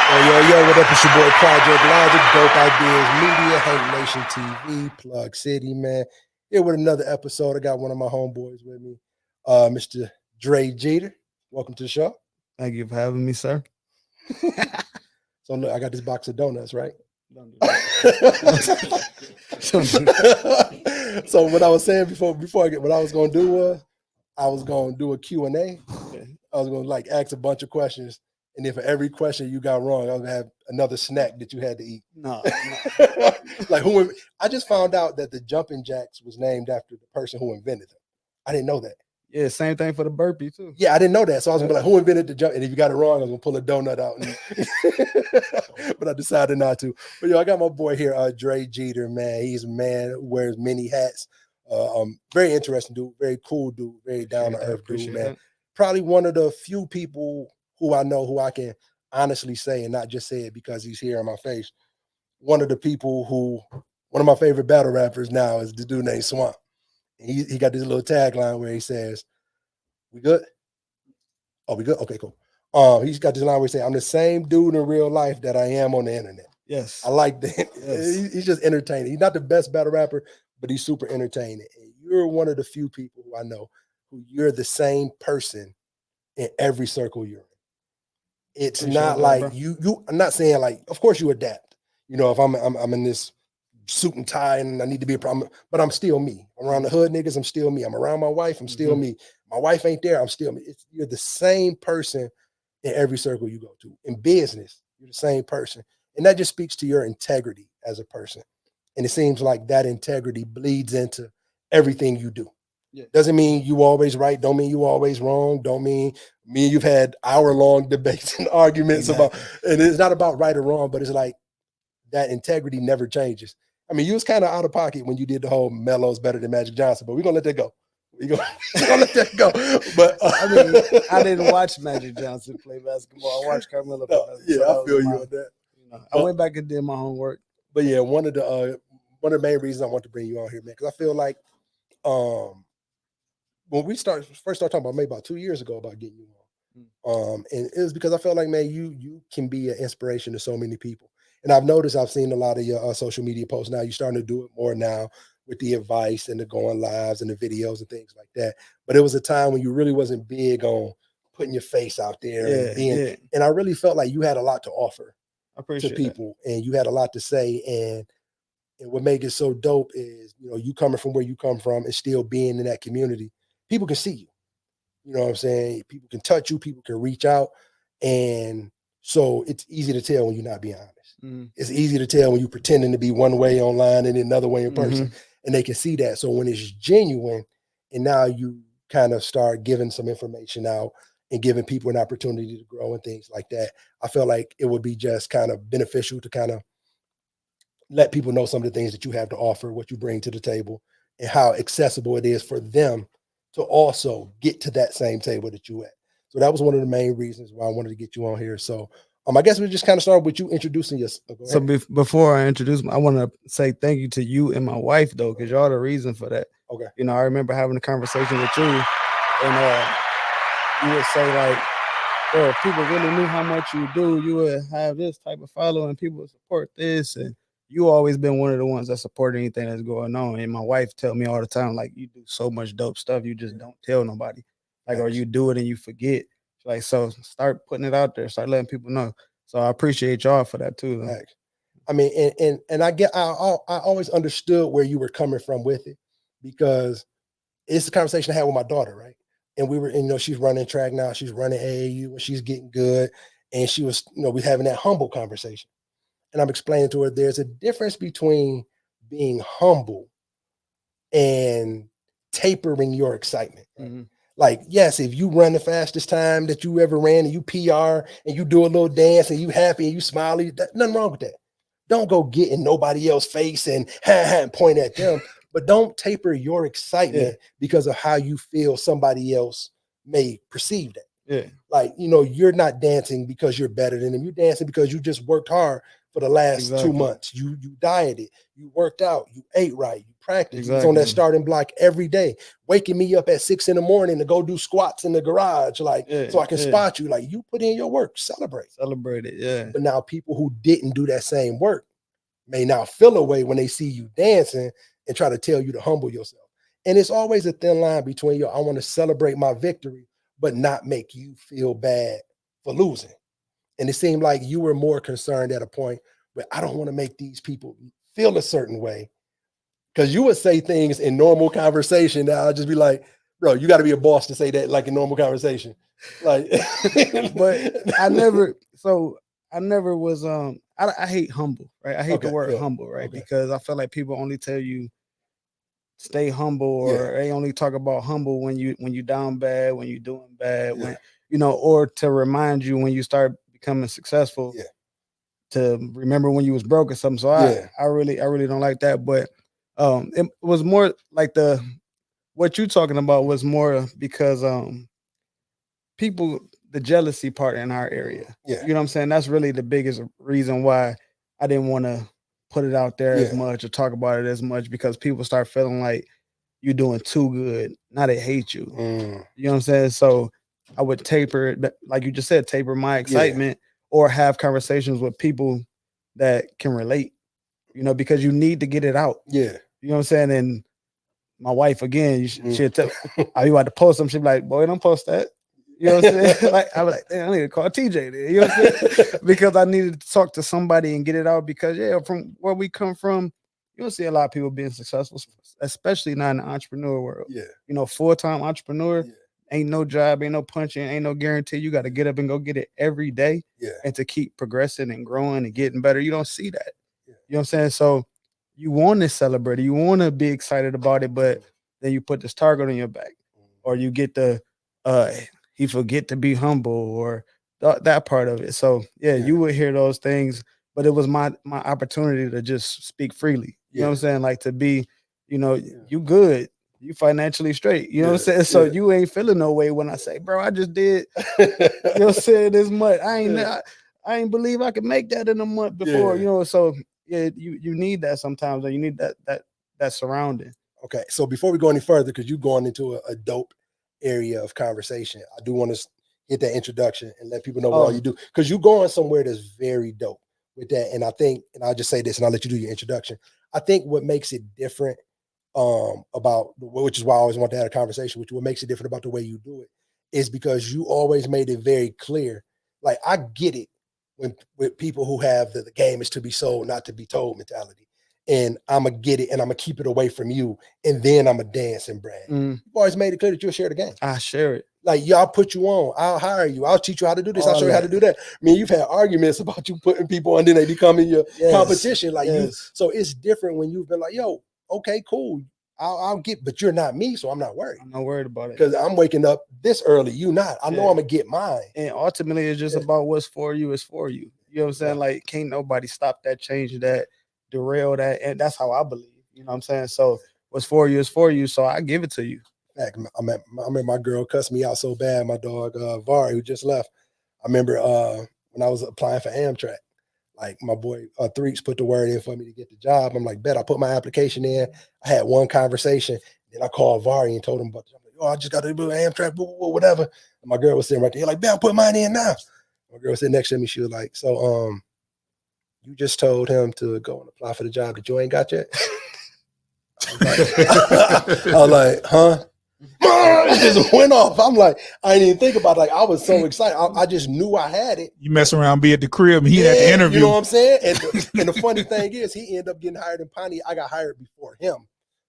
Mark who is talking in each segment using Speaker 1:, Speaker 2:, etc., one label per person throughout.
Speaker 1: Yo, what up? It's your boy Project Logic, Dope Ideas Media, Hank Nation TV, Plug City, man. Here with another episode. I got one of my homeboys with me, Mr. Dre Geter. Welcome to the show.
Speaker 2: Thank you for having me, sir.
Speaker 1: So look, I got this box of donuts, right?
Speaker 2: Don't do that.
Speaker 1: So what I was saying before I get what I was gonna do was I was gonna do a Q&A.
Speaker 2: Okay.
Speaker 1: I was gonna like ask a bunch of questions, and then for every question you got wrong, I was gonna have another snack that you had to eat.
Speaker 2: No.
Speaker 1: Like I just found out that the jumping jacks was named after the person who invented them. I didn't know that.
Speaker 2: Yeah, same thing for the burpee too.
Speaker 1: Yeah, I didn't know that. So I was gonna be like, who invented the jump? And if you got it wrong, I was gonna pull a donut out. But I decided not to. But I got my boy here, Dre Geter, man. He's a man who wears many hats. Very interesting dude, very cool dude, very down to earth dude, man.
Speaker 2: That.
Speaker 1: Probably one of the few people who I know who I can honestly say, and not just say it because he's here in my face. One of my favorite battle rappers now is the dude named Swamp. He got this little tagline where he says, "We good? Oh, we good? Okay, cool." He's got this line where he says, "I'm the same dude in real life that I am on the internet."
Speaker 2: Yes.
Speaker 1: I like that.
Speaker 2: Yes.
Speaker 1: He's just entertaining. He's not the best battle rapper, but he's super entertaining. And you're one of the few people who I know who you're the same person in every circle you're in. It's
Speaker 2: Appreciate
Speaker 1: not
Speaker 2: that,
Speaker 1: like
Speaker 2: bro.
Speaker 1: you. I'm not saying like, of course you adapt. If I'm in this suit and tie and I need to be a problem, but I'm still me. Around the hood niggas, I'm still me. I'm around my wife, I'm still me. My wife ain't there, I'm still me. You're the same person in every circle you go to. In business, you're the same person. And that just speaks to your integrity as a person. And it seems like that integrity bleeds into everything you do.
Speaker 2: Yeah.
Speaker 1: Doesn't mean you always right, don't mean you always wrong, don't mean me and you've had hour-long debates and arguments about, and it's not about right or wrong, but it's like that integrity never changes. I mean, you was kind of out of pocket when you did the whole Melo's better than Magic Johnson, but we're gonna let that go. We're gonna let that go. But
Speaker 2: I mean, I didn't watch Magic Johnson play basketball. I watched Carmelo play basketball.
Speaker 1: Yeah, I feel you on that.
Speaker 2: I went back and did my homework.
Speaker 1: But yeah, one of the main reasons I want to bring you on here, man, because I feel like when we first started talking about maybe about 2 years ago about getting you on, and it was because I felt like, man, you can be an inspiration to so many people. And I've seen a lot of your social media posts now. You're starting to do it more now with the advice and the going lives and the videos and things like that. But it was a time when you really wasn't big on putting your face out there and I really felt like you had a lot to offer to people and you had a lot to say. And what made it so dope is, you coming from where you come from and still being in that community. People can see you. You know what I'm saying? People can touch you, people can reach out. And so it's easy to tell when you're not being honest. It's easy to tell when you're pretending to be one way online and another way in person, and they can see that. So when it's genuine, and now you kind of start giving some information out and giving people an opportunity to grow and things like that, I feel like it would be just kind of beneficial to kind of let people know some of the things that you have to offer, what you bring to the table, and how accessible it is for them to also get to that same table that you at. So that was one of the main reasons why I wanted to get you on here. So I guess we just kind of start with you introducing yourself.
Speaker 2: So before I introduce, I want to say thank you to you and my wife though, because y'all the reason for that.
Speaker 1: Okay.
Speaker 2: I remember having a conversation with you, and you would say like, "Bro, if people really knew how much you do, you would have this type of following. People would support this." And you always been one of the ones that support anything that's going on. And my wife tell me all the time, like, you do so much dope stuff, you just don't tell nobody. Like, or you do it and you forget. Like, so start putting it out there, start letting people know. So I appreciate y'all for that too. Though.
Speaker 1: I mean, and I always understood where you were coming from with it, because it's a conversation I had with my daughter, right? And we were, she's running track now, she's running AAU, and she's getting good. And she was, we having that humble conversation. And I'm explaining to her there's a difference between being humble and tapering your excitement. Right? Like, yes, if you run the fastest time that you ever ran and you PR and you do a little dance and you happy and you smiley, nothing wrong with that. Don't go get in nobody else's face and point at them, but don't taper your excitement because of how you feel somebody else may perceive that.
Speaker 2: Yeah.
Speaker 1: Like, you know, you're not dancing because you're better than them. You're dancing because you just worked hard for the last 2 months. You dieted, you worked out, you ate right, you practiced. You was on that starting block every day, waking me up at 6 in the morning to go do squats in the garage, like, so I can spot you. Like, you put in your work, celebrate it.
Speaker 2: Yeah.
Speaker 1: But now people who didn't do that same work may now feel a way when they see you dancing and try to tell you to humble yourself. And it's always a thin line between I want to celebrate my victory, but not make you feel bad for losing. And it seemed like you were more concerned at a point where I don't want to make these people feel a certain way. Because you would say things in normal conversation that I'll just be like, bro, you got to be a boss to say that like in normal conversation. Like,
Speaker 2: but I never was I hate humble, right? I hate the word humble, right? Because I feel like people only tell you stay humble, or they only talk about humble when you down bad, when you're doing bad, when you know, or to remind you when you start becoming successful, to remember when you was broke or something. So I really don't like that. But it was more like what you talking about was more because people, the jealousy part in our area. You know what I'm saying? That's really the biggest reason why I didn't want to put it out there as much or talk about it as much, because people start feeling like you're doing too good. Now they hate you. You know what I'm saying? So I would taper it, like you just said, taper my excitement, or have conversations with people that can relate, you know, because you need to get it out. You know what I'm saying? And my wife, again, she'll tell, you about to post them, she'll be like, boy, don't post that. You know what I'm saying? Like, I was like, damn, I need to call TJ then. You know what I'm saying? Because I needed to talk to somebody and get it out, because from where we come from, you don't see a lot of people being successful, especially not in the entrepreneur world. You know, full-time entrepreneur, ain't no job, ain't no punching, ain't no guarantee. You got to get up and go get it every day. And to keep progressing and growing and getting better. You don't see that. You know what I'm saying? So you want to celebrate it, you want to be excited about it, but then you put this target on your back, or you get the he forget to be humble, or that part of it. So you would hear those things, but it was my opportunity to just speak freely. You know what I'm saying? Like, to be, you know, you good, you financially straight. You know what I'm saying? So you ain't feeling no way when I say, bro, I just did, you know what I'm saying, this month. I ain't believe I could make that in a month before. You know, so you need that sometimes, or you need that surrounding.
Speaker 1: Okay, so before we go any further, because you're going into a dope area of conversation, I do want to get that introduction and let people know what all you do, because you're going somewhere that's very dope with that. And I think, and I'll just say this, and I'll let you do your introduction. I think what makes it different about, which is why I always want to have a conversation, which what makes it different about the way you do it, is because you always made it very clear. Like, I get it with people who have the game is to be sold, not to be told mentality. And I'm going to get it, and I'm going to keep it away from you, and then I'm going to dance and brag. You've always made it clear that you'll share the game.
Speaker 2: I share it.
Speaker 1: Like, y'all put you on. I'll hire you. I'll teach you how to do this. I'll show you how to do that. I mean, you've had arguments about you putting people on, then they becoming your competition. Like, so it's different when you've been like, yo, okay, cool. I'll get, but you're not me, so I'm not worried.
Speaker 2: I'm not worried about it.
Speaker 1: Because I'm waking up this early. You not. I know I'm going to get mine.
Speaker 2: And ultimately, it's just about what's for you is for you. You know what I'm saying? Like, can't nobody stop that, change that, derail that. And that's how I believe. You know what I'm saying? So what's for you is for you. So I give it to you.
Speaker 1: I remember my girl cussed me out so bad, my dog, Vari, who just left. I remember when I was applying for Amtrak, like, my boy Threeks put the word in for me to get the job. I'm like, bet. I put my application in. I had one conversation. Then I called Vari and told him about it. I'm like, oh, I just got to do Amtrak, whatever. And my girl was sitting right there, like, bet, I'll put mine in now. My girl was sitting next to me. She was like, so you just told him to go and apply for the job that you ain't got yet? I was like, huh? It just went off. I'm like, I didn't even think about it. Like, I was so excited. I just knew I had it.
Speaker 3: You mess around, be at the crib, and he had the interview.
Speaker 1: You know what I'm saying? And the funny thing is, he ended up getting hired in Pontiac. I got hired before him.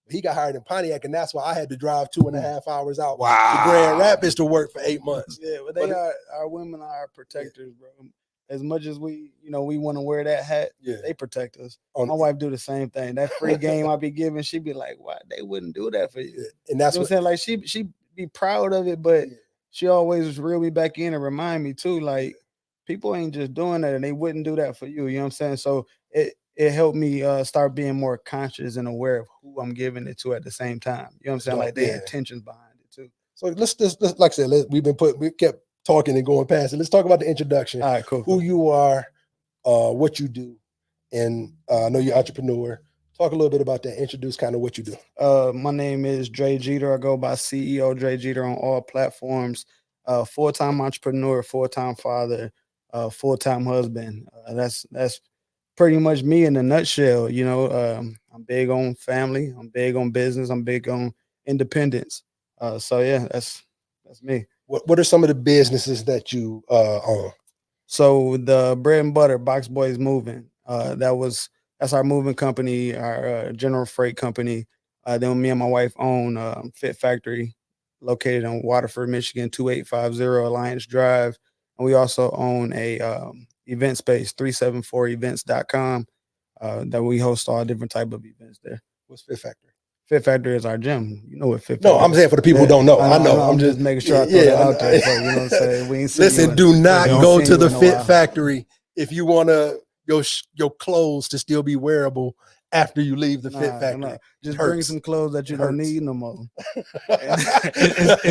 Speaker 1: He got hired in Pontiac, and that's why I had to drive 2.5 hours out to Grand Rapids to work for 8 months.
Speaker 2: Yeah, but our women are our protectors, bro. As much as we want to wear that hat, they protect us. My wife do the same thing. That free game I be giving, she be like, why they wouldn't do that for you?
Speaker 1: And that's
Speaker 2: what I'm saying. Like, she be proud of it, but she always reel me back in and remind me too, like, people ain't just doing that, and they wouldn't do that for you. You know what I'm saying? So it helped me start being more conscious and aware of who I'm giving it to at the same time. You know what I'm saying? Like, the intentions behind it too.
Speaker 1: So let's like I said, we kept talking and going past it. Let's talk about the introduction.
Speaker 2: All right, cool.
Speaker 1: Who you are, what you do, and I know you're an entrepreneur. Talk a little bit about that. Introduce kind of what you do.
Speaker 2: My name is Dre Geter. I go by CEO Dre Geter on all platforms. Full-time entrepreneur, full-time father, full-time husband. That's pretty much me in a nutshell. You know, I'm big on family. I'm big on business. I'm big on independence. So yeah, that's me.
Speaker 1: What are some of the businesses that you own?
Speaker 2: So the bread and butter, Box Boys Moving. That's our moving company, our general freight company. Then me and my wife own Fit Factory, located in Waterford, Michigan, 2850 Alliance Drive. And we also own a event space, 374events.com, that we host all different type of events there.
Speaker 1: What's Fit Factory?
Speaker 2: Fit Factory is our gym. You know what Fit
Speaker 1: No,
Speaker 2: Factory
Speaker 1: I'm saying for the people who don't know. I know.
Speaker 2: I'm just making sure I throw that out there. So, you know what I'm saying? We ain't seen
Speaker 1: Listen,
Speaker 2: you
Speaker 1: do not go to the Fit
Speaker 2: while.
Speaker 1: Factory if you want your clothes to still be wearable after you leave the Fit Factory.
Speaker 2: Nah. Just bring some clothes that you don't need no more.
Speaker 3: Is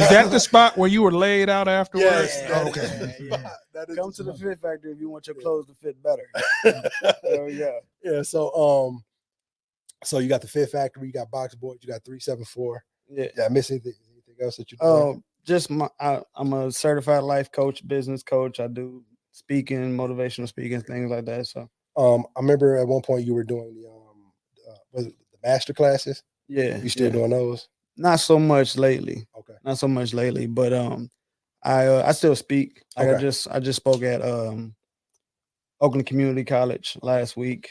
Speaker 3: that the spot where you were laid out afterwards?
Speaker 1: Yes.
Speaker 3: Okay.
Speaker 2: Come to the Fit Factory if you want your clothes to fit better. There we go.
Speaker 1: Yeah. So you got the Fit Factory, you got Box Boys, you got 374.
Speaker 2: Yeah.
Speaker 1: I miss anything else that you do?
Speaker 2: I'm a certified life coach, business coach. I do speaking, motivational speaking, things like that. So
Speaker 1: I remember at one point you were doing the master classes.
Speaker 2: Yeah.
Speaker 1: You still doing those?
Speaker 2: Not so much lately.
Speaker 1: Okay.
Speaker 2: Not so much lately, but I still speak. Like
Speaker 1: Okay.
Speaker 2: I just spoke at Oakland Community College last week.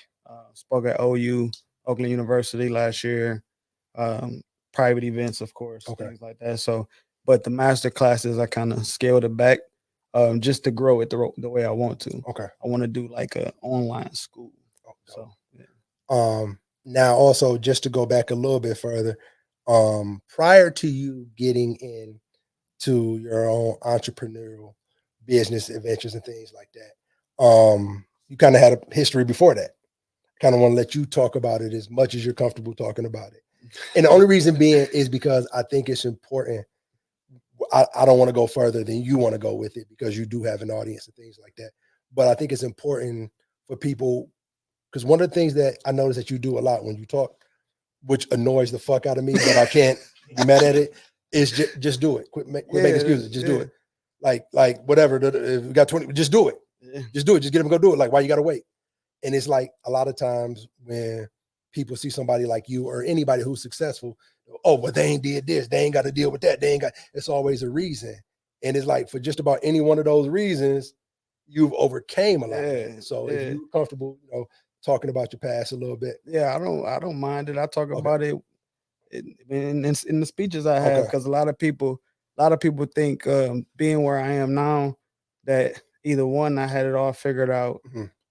Speaker 2: Spoke at OU, Oakland University last year. Private events, of course, things like that. So, but the master classes, I kind of scaled it back just to grow it the way I want to.
Speaker 1: Okay.
Speaker 2: I want to do like an online school.
Speaker 1: Okay.
Speaker 2: So, yeah.
Speaker 1: Now also just to go back a little bit further, prior to you getting into your own entrepreneurial business adventures and things like that, you kind of had a history before that. Kind of want to let you talk about it as much as you're comfortable talking about it. And the only reason being is because I think it's important. I don't want to go further than you want to go with it because you do have an audience and things like that. But I think it's important for people, because one of the things that I notice that you do a lot when you talk, which annoys the fuck out of me, but I can't be mad at it, is just do it. Quit making excuses. Just do it. Like whatever. If we got 20, just do it.
Speaker 2: Yeah.
Speaker 1: Just do it. Just get them to go do it. Like, why you got to wait? And it's like a lot of times when people see somebody like you or anybody who's successful, oh, but they ain't did this. They ain't got to deal with that. It's always a reason. And it's like for just about any one of those reasons, you've overcame a lot.
Speaker 2: Yeah.
Speaker 1: So if you're comfortable, talking about your past a little bit.
Speaker 2: Yeah, I don't mind it. I talk about it in the speeches I have, because a lot of people think being where I am now, that either one, I had it all figured out,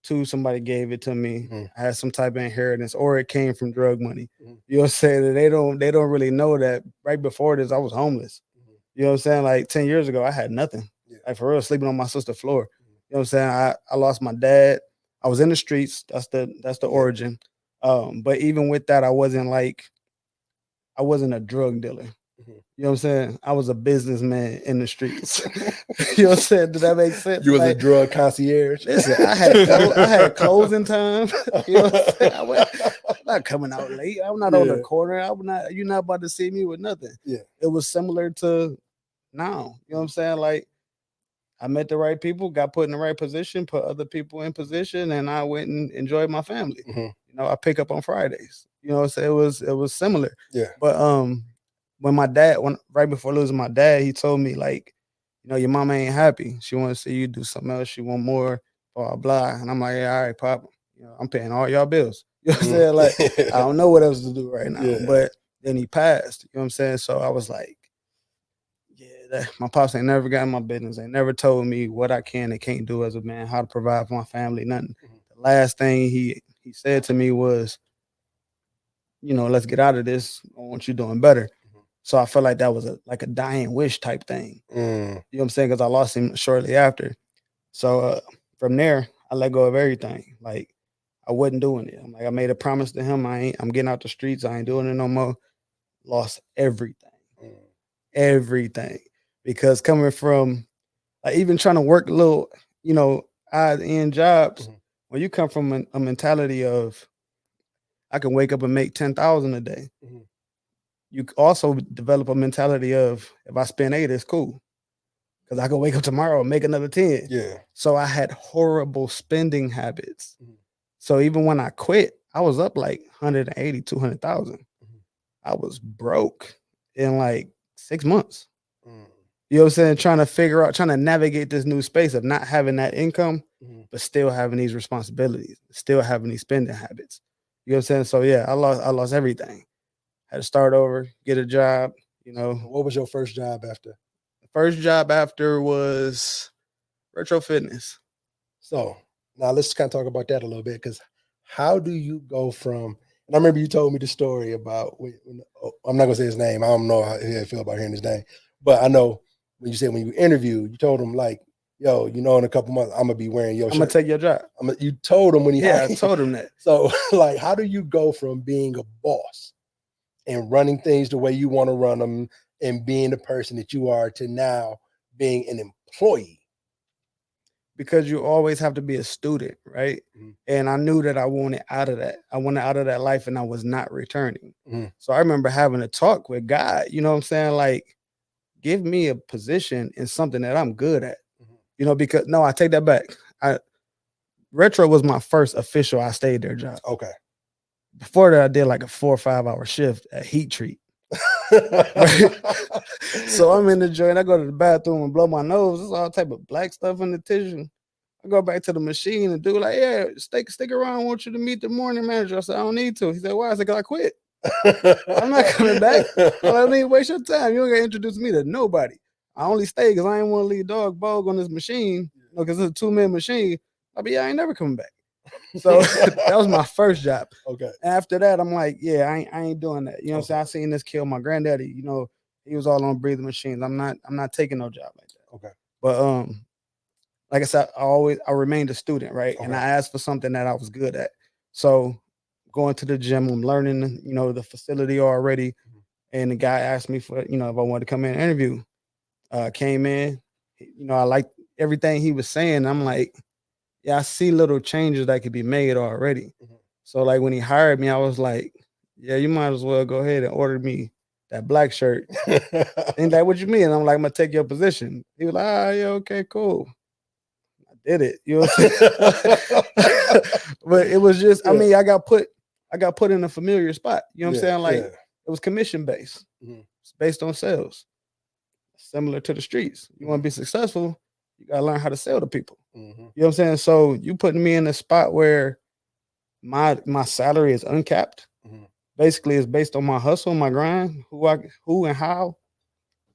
Speaker 2: two, somebody gave it to me, I had some type of inheritance, or it came from drug money. You know what I'm saying? That they don't really know that right before this I was homeless. You know what I'm saying? Like 10 years ago, I had nothing. Like for real, sleeping on my sister's floor. You know what I'm saying? I lost my dad. I was in the streets. That's the origin. But even with that, I wasn't a drug dealer. You know what I'm saying? I was a businessman in the streets. You know what I'm saying? Did that make sense?
Speaker 1: You was a drug concierge.
Speaker 2: Listen, I had closing time. You know what I'm saying? I'm not coming out late. I'm not on the corner. You're not about to see me with nothing.
Speaker 1: Yeah.
Speaker 2: It was similar to now. You know what I'm saying? Like, I met the right people, got put in the right position, put other people in position, and I went and enjoyed my family. I pick up on Fridays. You know, so it was similar.
Speaker 1: Yeah.
Speaker 2: But when right before losing my dad, he told me, like, your mama ain't happy. She want to see you do something else. She want more, blah blah. And I'm like, yeah, all right, Pop. I'm paying all y'all bills. You know what I'm saying? Like, I don't know what else to do right now.
Speaker 1: Yeah.
Speaker 2: But then he passed. You know what I'm saying? So I was like, my pops ain't never got in my business. They never told me what I can and can't do as a man, how to provide for my family, nothing. The last thing he said to me was, let's get out of this. I want you doing better. So I felt like that was a dying wish type thing. You know what I'm saying? Because I lost him shortly after. So from there, I let go of everything. Like, I wasn't doing it. I'm like, I made a promise to him. I'm getting out the streets. I ain't doing it no more. Lost everything. Everything. Because coming from like even trying to work little, odd end jobs.
Speaker 1: Mhm.
Speaker 2: When you come from a mentality of I can wake up and make 10,000 a day,
Speaker 1: Mhm.
Speaker 2: you also develop a mentality of if I spend 8, it's cool because I can wake up tomorrow and make another 10.
Speaker 1: Yeah.
Speaker 2: So I had horrible spending habits.
Speaker 1: Mhm.
Speaker 2: So even when I quit, I was up like 180, 200,000.
Speaker 1: Mhm.
Speaker 2: I was broke in like 6 months.
Speaker 1: Mhm.
Speaker 2: You know what I'm saying? Trying to navigate this new space of not having that income,
Speaker 1: Mhm.
Speaker 2: but still having these responsibilities, still having these spending habits. You know what I'm saying? So yeah, I lost everything. Had to start over, get a job.
Speaker 1: What was your first job after?
Speaker 2: The first job after was retro fitness.
Speaker 1: So now let's kind of talk about that a little bit, because how do you go from? And I remember you told me the story about I'm not gonna say his name. I don't know how I feel about hearing his name, but I know when you said when you interviewed, you told him like, "Yo, in a couple months I'm gonna be wearing your
Speaker 2: I'm gonna
Speaker 1: shirt."
Speaker 2: take your job.
Speaker 1: You told him when he
Speaker 2: Yeah, I
Speaker 1: hired you.
Speaker 2: told him that.
Speaker 1: So like, how do you go from being a boss and running things the way you want to run them and being the person that you are to now being an employee?
Speaker 2: Because you always have to be a student, right?
Speaker 1: Mhm.
Speaker 2: And I knew that I wanted out of that. I wanted out of that life and I was not returning.
Speaker 1: Mhm.
Speaker 2: So I remember having a talk with God, you know what I'm saying? Like, give me a position in something that I'm good at.
Speaker 1: Mhm.
Speaker 2: Because no, I take that back. Retro was my first official I stayed there job.
Speaker 1: Okay.
Speaker 2: Before that, I did like a 4 or 5 hour shift at Heat Treat. Right? So I'm in the joint. I go to the bathroom and blow my nose. There's all type of black stuff in the tissue. I go back to the machine and do like, yeah, stick around. I want you to meet the morning manager. I said, I don't need to. He said, why? I said, 'cause I quit. I'm not coming back. I don't need to waste your time. You don't got to introduce me to nobody. I only stay because I ain't want to leave dog bog on this machine. Because it's a 2-man machine. I ain't never coming back. So that was my first job.
Speaker 1: Okay.
Speaker 2: After that, I'm like, yeah, I ain't doing that. You know what I'm saying?
Speaker 1: Okay.
Speaker 2: I seen this kill my granddaddy. He was all on breathing machines. I'm not taking no job like that.
Speaker 1: Okay.
Speaker 2: But like I said, I remained a student, right? And
Speaker 1: Okay.
Speaker 2: I asked for something that I was good at. So going to the gym, I'm learning, the facility already.
Speaker 1: Mhm.
Speaker 2: And the guy asked me for, if I wanted to come in and interview. Came in, I liked everything he was saying. I'm like, yeah, I see little changes that could be made already.
Speaker 1: Mhm.
Speaker 2: So like when he hired me, I was like, yeah, you might as well go ahead and order me that black shirt. And he's like, what you mean? And I'm like, I'm gonna take your position. He was like, yeah, okay, cool. I did it. You know what I'm saying? But it was just,
Speaker 1: Yeah.
Speaker 2: I mean, I got put in a familiar spot. You know what I'm saying? Like
Speaker 1: Yeah.
Speaker 2: it was commission based.
Speaker 1: Mhm.
Speaker 2: It's based on sales. Similar to the streets. You want to be successful, you gotta learn how to sell to people.
Speaker 1: Mhm.
Speaker 2: You know what I'm saying? So you putting me in a spot where my salary is uncapped.
Speaker 1: Mhm.
Speaker 2: Basically, it's based on my hustle, my grind, who and how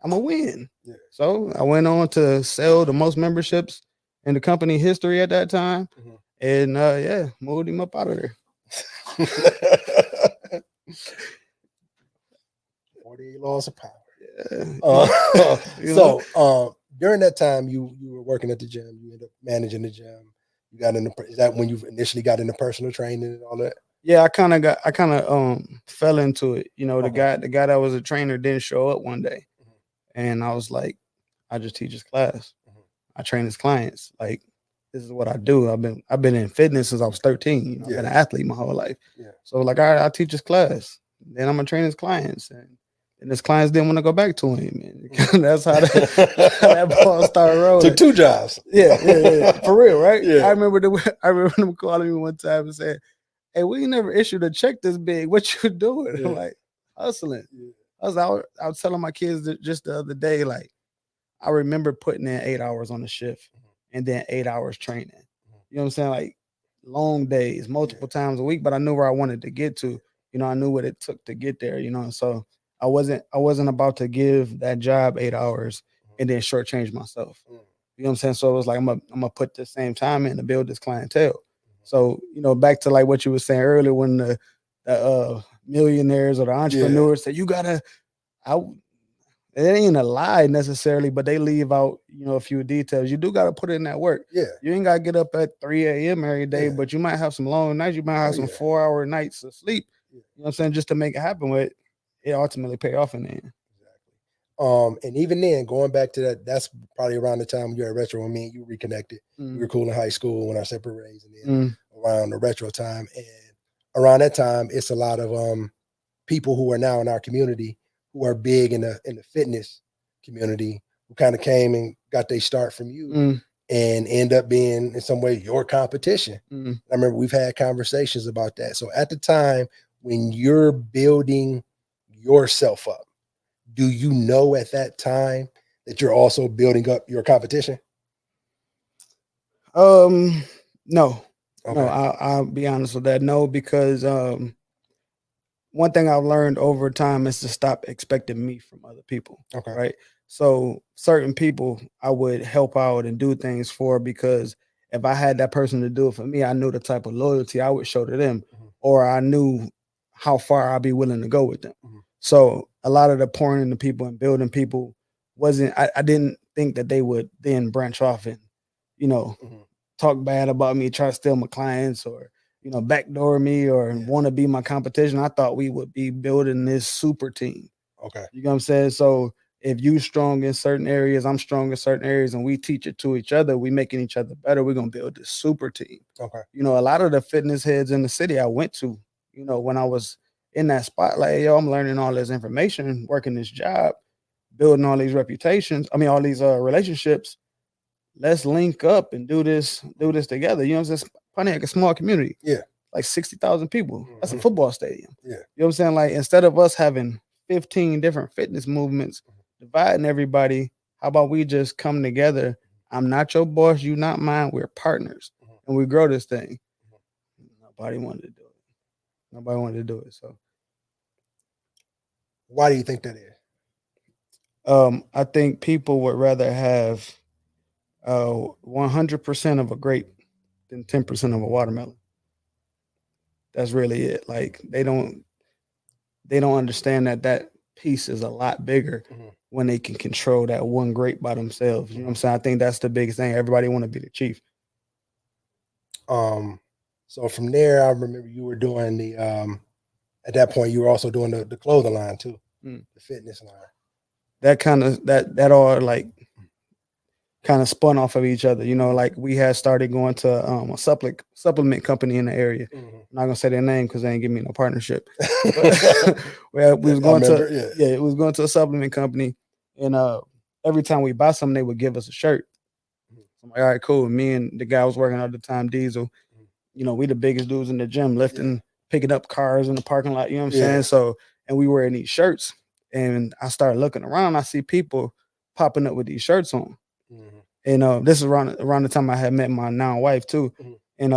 Speaker 2: I'm gonna win.
Speaker 1: Yeah.
Speaker 2: So I went on to sell the most memberships in the company history at that time,
Speaker 1: Mhm.
Speaker 2: and moved him up out of there.
Speaker 1: 48 laws of power.
Speaker 2: Yeah.
Speaker 1: So during that time, you were working at the gym. You ended up managing the gym. You got into. Is that when you initially got into personal training and all that?
Speaker 2: Yeah, I kind of fell into it. The
Speaker 1: Okay.
Speaker 2: guy that was a trainer didn't show up one day,
Speaker 1: Mhm.
Speaker 2: and I was like, I just teach his class.
Speaker 1: Mhm.
Speaker 2: I train his clients. Like this is what I do. I've been in fitness since I was 13. I've been an athlete my whole life.
Speaker 1: Yeah.
Speaker 2: So like I teach his class. Then I'm gonna train his clients, and his clients didn't want to go back to him. And that's how that ball started rolling.
Speaker 1: Took 2 jobs.
Speaker 2: Yeah, for real, right?
Speaker 1: Yeah.
Speaker 2: I remember them calling me one time and saying, "Hey, we never issued a check this big. What you doing?"
Speaker 1: Yeah.
Speaker 2: I'm like, hustling.
Speaker 1: Yeah.
Speaker 2: I was telling my kids that just the other day, like, I remember putting in 8 hours on the shift and then 8 hours training. You know what I'm saying? Like long days, multiple times a week, but I knew where I wanted to get to. I knew what it took to get there, so I wasn't about to give that job 8 hours and then shortchange myself. You know what I'm saying? So it was like I'm gonna put the same time in to build this clientele. So, back to like what you were saying earlier when the millionaires or the entrepreneurs say you gotta it ain't a lie necessarily, but they leave out, a few details. You do got to put in that work.
Speaker 1: Yeah.
Speaker 2: You ain't got to get up at 3 a.m. every day,
Speaker 1: Yeah.
Speaker 2: but you might have some long nights. You might have some 4-hour nights of sleep.
Speaker 1: Yeah.
Speaker 2: You know what I'm saying? Just to make it happen with it ultimately pay off in the end.
Speaker 1: And even then, going back to that, that's probably around the time you're at Retro and me and you reconnected. We were cool in high school when our separate ways, and then around the Retro time. And around that time, it's a lot of people who are now in our community who are big in the fitness community who kind of came and got their start from you and end up being in some way your competition. I remember we've had conversations about that. So at the time when you're building yourself up, do you know at that time that you're also building up your competition?
Speaker 2: No.
Speaker 1: Okay.
Speaker 2: No, I'll be honest with that. No, because one thing I've learned over time is to stop expecting me from other people.
Speaker 1: Okay.
Speaker 2: Right. So certain people I would help out and do things for, because if I had that person to do it for me, I knew the type of loyalty I would show to them, or I knew how far I'd be willing to go with them. So a lot of the pouring into people and building people wasn't, I didn't think that they would then branch off and, talk bad about me, try to steal my clients, or, backdoor me, or want to be my competition. I thought we would be building this super team.
Speaker 1: Okay.
Speaker 2: You know what I'm saying? So if you strong in certain areas, I'm strong in certain areas, and we teach it to each other, we making each other better, we're going to build this super team.
Speaker 1: Okay.
Speaker 2: A lot of the fitness heads in the city I went to, when I was in that spotlight, I'm learning all this information, working this job, building all these all these relationships. Let's link up and do this together. You know what I'm saying? Pontiac, a small community.
Speaker 1: Yeah.
Speaker 2: Like 60,000 people. That's a football stadium.
Speaker 1: Yeah.
Speaker 2: You know what I'm saying? Like, instead of us having 15 different fitness movements, dividing everybody, how about we just come together? I'm not your boss, you not mine. We're partners, and we grow this thing. Nobody wanted to do it. So
Speaker 1: why do you think that is?
Speaker 2: I think people would rather have 100% of a grape than 10% of a watermelon. That's really it. Like, they don't understand that piece is a lot bigger when they can control that one grape by themselves. You know what I'm saying? I think that's the biggest thing. Everybody want to be the chief.
Speaker 1: So from there, I remember you were doing the at that point you were also doing the clothing line too, the fitness line.
Speaker 2: That kind of that all like kind of spun off of each other. Like, we had started going to a supplement company in the area. I'm not gonna say their name because they ain't give me no partnership. Well, we was going it was going to a supplement company, and every time we buy something, they would give us a shirt. I'm like, all right, cool. Me and the guy I was working at the time, Diesel, we the biggest dudes in the gym, lifting, picking up cars in the parking lot. You know what I'm saying? So, and we wearing these shirts, and I started looking around. I see people popping up with these shirts on. And this is around the time I had met my now wife too. And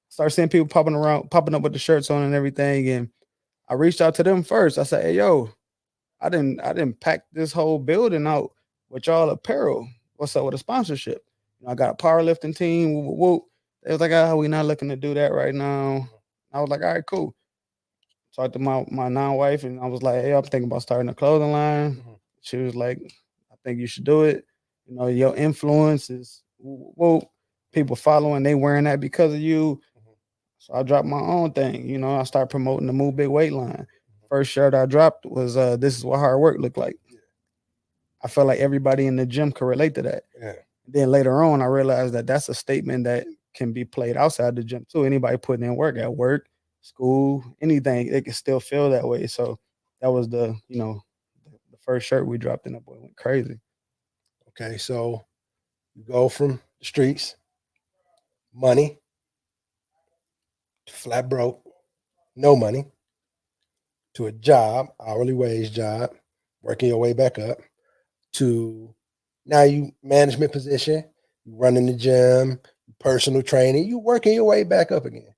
Speaker 2: started seeing people popping up with the shirts on and everything. And I reached out to them first. I said, hey, yo, I didn't pack this whole building out with y'all apparel. What's up with a sponsorship? I got a powerlifting team. Whoop, whoop, whoop. They was like, we not looking to do that right now. I was like, all right, cool. Talked to my now wife, and I was like, hey, I'm thinking about starting a clothing line. She was like, I think you should do it. Your influence is people following, they wearing that because of you. So I dropped my own thing. I started promoting the Move Big Weight line. First shirt I dropped was this is what hard work looked like. I felt like everybody in the gym could relate to that. Then later on, I realized that that's a statement that can be played outside the gym too. Anybody putting in work at work, school, anything, it can still feel that way. So that was the first shirt we dropped, and that boy went crazy.
Speaker 1: Okay, so you go from the streets, money, to flat broke, no money, to a job, hourly wage job, working your way back up, to now you management position, you running the gym, personal training, you working your way back up again.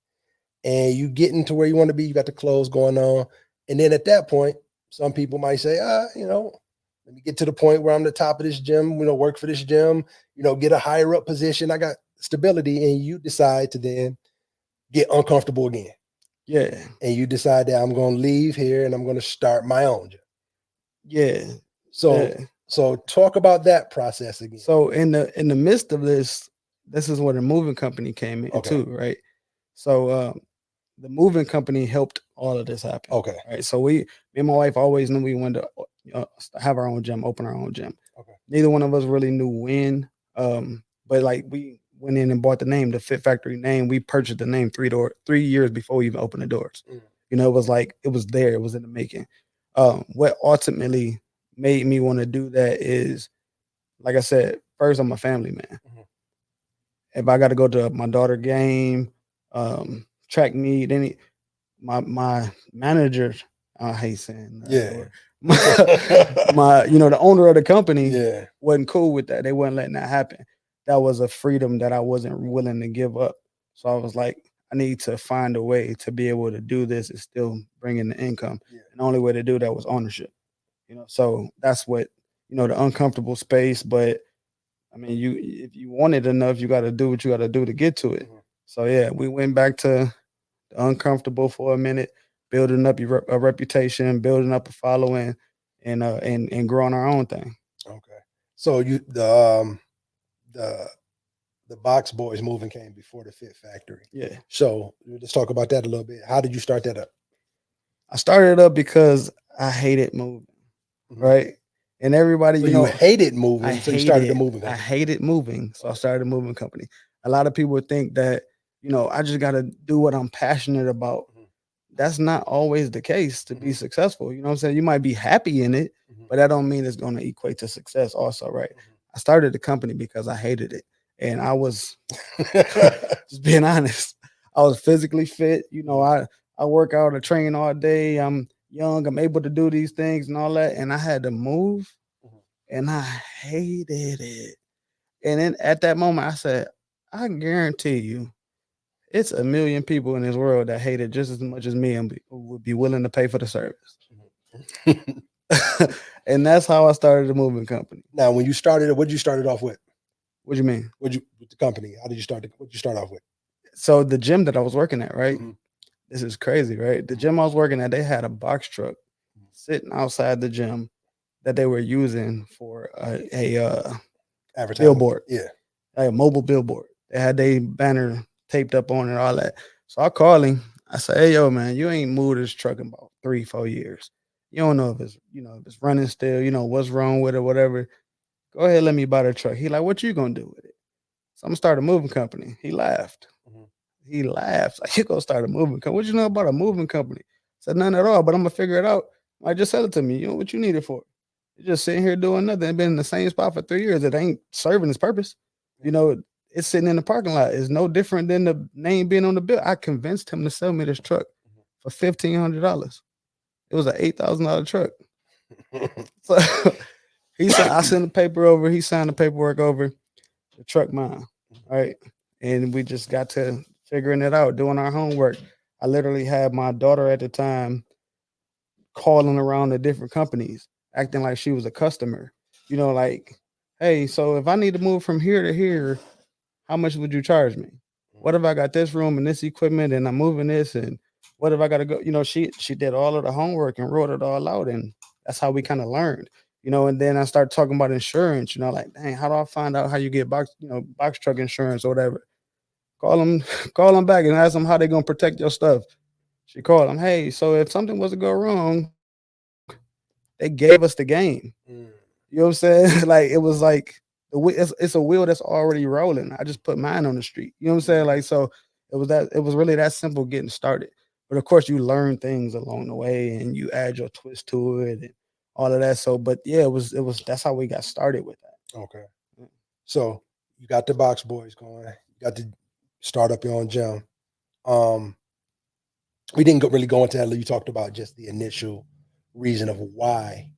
Speaker 1: And you getting to where you want to be, you got the clothes going on. And then at that point, some people might say, let me get to the point where I'm the top of this gym, work for this gym, get a higher up position. I got stability. And you decide to then get uncomfortable again.
Speaker 2: Yeah.
Speaker 1: And you decide that I'm going to leave here and I'm going to start my own job.
Speaker 2: Yeah.
Speaker 1: So talk about that process again.
Speaker 2: So in the midst of this is where the moving company came in too, right? So the moving company helped all of this happen.
Speaker 1: Okay.
Speaker 2: Right. So me and my wife always knew we wanted to have our own gym, open our own gym.
Speaker 1: Okay.
Speaker 2: Neither one of us really knew when, but like we went in and bought the name, the Fit Factory name. We purchased the name 3 years before we even opened the doors. You know, it was like it was there, it was in the making. What ultimately made me want to do that is, like I said, first I'm a family man. If I got to go to my daughter game, track meet, any my manager, I hate saying that.
Speaker 1: Yeah.
Speaker 2: My the owner of the company
Speaker 1: Yeah.
Speaker 2: wasn't cool with that. They wasn't letting that happen. That was a freedom that I wasn't willing to give up. So I was like, I need to find a way to be able to do this and still bring in the income.
Speaker 1: Yeah.
Speaker 2: And the only way to do that was ownership. So that's what, the uncomfortable space. But I mean, if you want it enough, you got to do what you got to do to get to it. So yeah, we went back to the uncomfortable for a minute, building up a reputation, building up a following, and growing our own thing.
Speaker 1: Okay. So the Box Boys movement came before the Fit Factory.
Speaker 2: Yeah.
Speaker 1: So let's talk about that a little bit. How did you start that up?
Speaker 2: I started it up because I hated moving, right? And everybody,
Speaker 1: So you hated moving, so you started the moving company.
Speaker 2: I hated moving, so I started a moving company. A lot of people think that, I just got to do what I'm passionate about. That's not always the case to be successful. You know what I'm saying? You might be happy in it, but that don't mean it's going to equate to success also, right? I started the company because I hated it. And I was just being honest. I was physically fit. I work out, I train all day. I'm young. I'm able to do these things and all that. And I had to move, and I hated it. And then at that moment, I said, I guarantee you, it's a million people in this world that hate it just as much as me and would be willing to pay for the service. And that's how I started the moving company.
Speaker 1: Now, when you started it, what did you start it off with?
Speaker 2: What do you mean?
Speaker 1: With the company? How did you start? What did you start off with?
Speaker 2: So the gym that I was working at, right? This is crazy, right? The gym I was working at, they had a box truck sitting outside the gym that they were using for a billboard.
Speaker 1: Yeah.
Speaker 2: Like a mobile billboard. They had their banner taped up on it, all that. So I call him. I say, hey, yo, man, you ain't moved this truck in about 3-4 years. You don't know if it's, if it's running still, what's wrong with it, whatever. Go ahead, let me buy the truck. He like, what you gonna do with it? So I'm gonna start a moving company. He laughed. He laughed. Like, you gonna start a moving company? What you know about a moving company? I said, none at all, but I'm gonna figure it out. I just sell it to me. You know what you need it for? You're just sitting here doing nothing. It's been in the same spot for 3 years. It ain't serving its purpose. It's sitting in the parking lot. It's no different than the name being on the bill. I convinced him to sell me this truck for $1,500. It was an $8,000 truck. So he said, I sent the paper over. He signed the paperwork over. The truck mine, right? And we just got to figuring it out, doing our homework. I literally had my daughter at the time calling around the different companies, acting like she was a customer. Like, hey, so if I need to move from here to here, how much would you charge me? What if I got this room and this equipment and I'm moving this, and what if I got to go? She did all of the homework and wrote it all out, and that's how we kind of learned. And then I started talking about insurance. Like, dang, how do I find out how you get box truck insurance or whatever? Call them back and ask them how they gonna protect your stuff. She called them, hey, so if something was to go wrong, they gave us the game. You know what I'm saying? Like, it was like it's a wheel that's already rolling. I just put mine on the street. You know what I'm saying? Like, so it was really that simple getting started. But of course, you learn things along the way and you add your twist to it and all of that. So, but yeah, it was that's how we got started with that.
Speaker 1: Okay. So you got the Box Boys going. You got to start up your own gym. We didn't really go into that. You talked about just the initial reason of why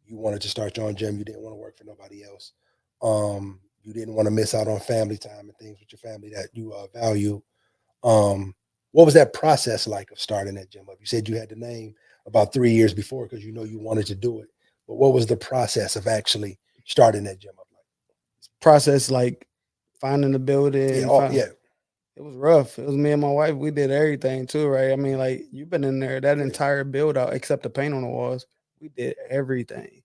Speaker 1: you wanted to start your own gym. You didn't want to work for nobody else. You didn't want to miss out on family time and things with your family that you value. What was that process like of starting that gym up? You said you had the name about 3 years before because you wanted to do it. But what was the process of actually starting that gym up like?
Speaker 2: Process like finding the building.
Speaker 1: Yeah.
Speaker 2: It was rough. It was me and my wife. We did everything too, right? I mean, like, you've been in there, that entire build out, except the paint on the walls. We did everything,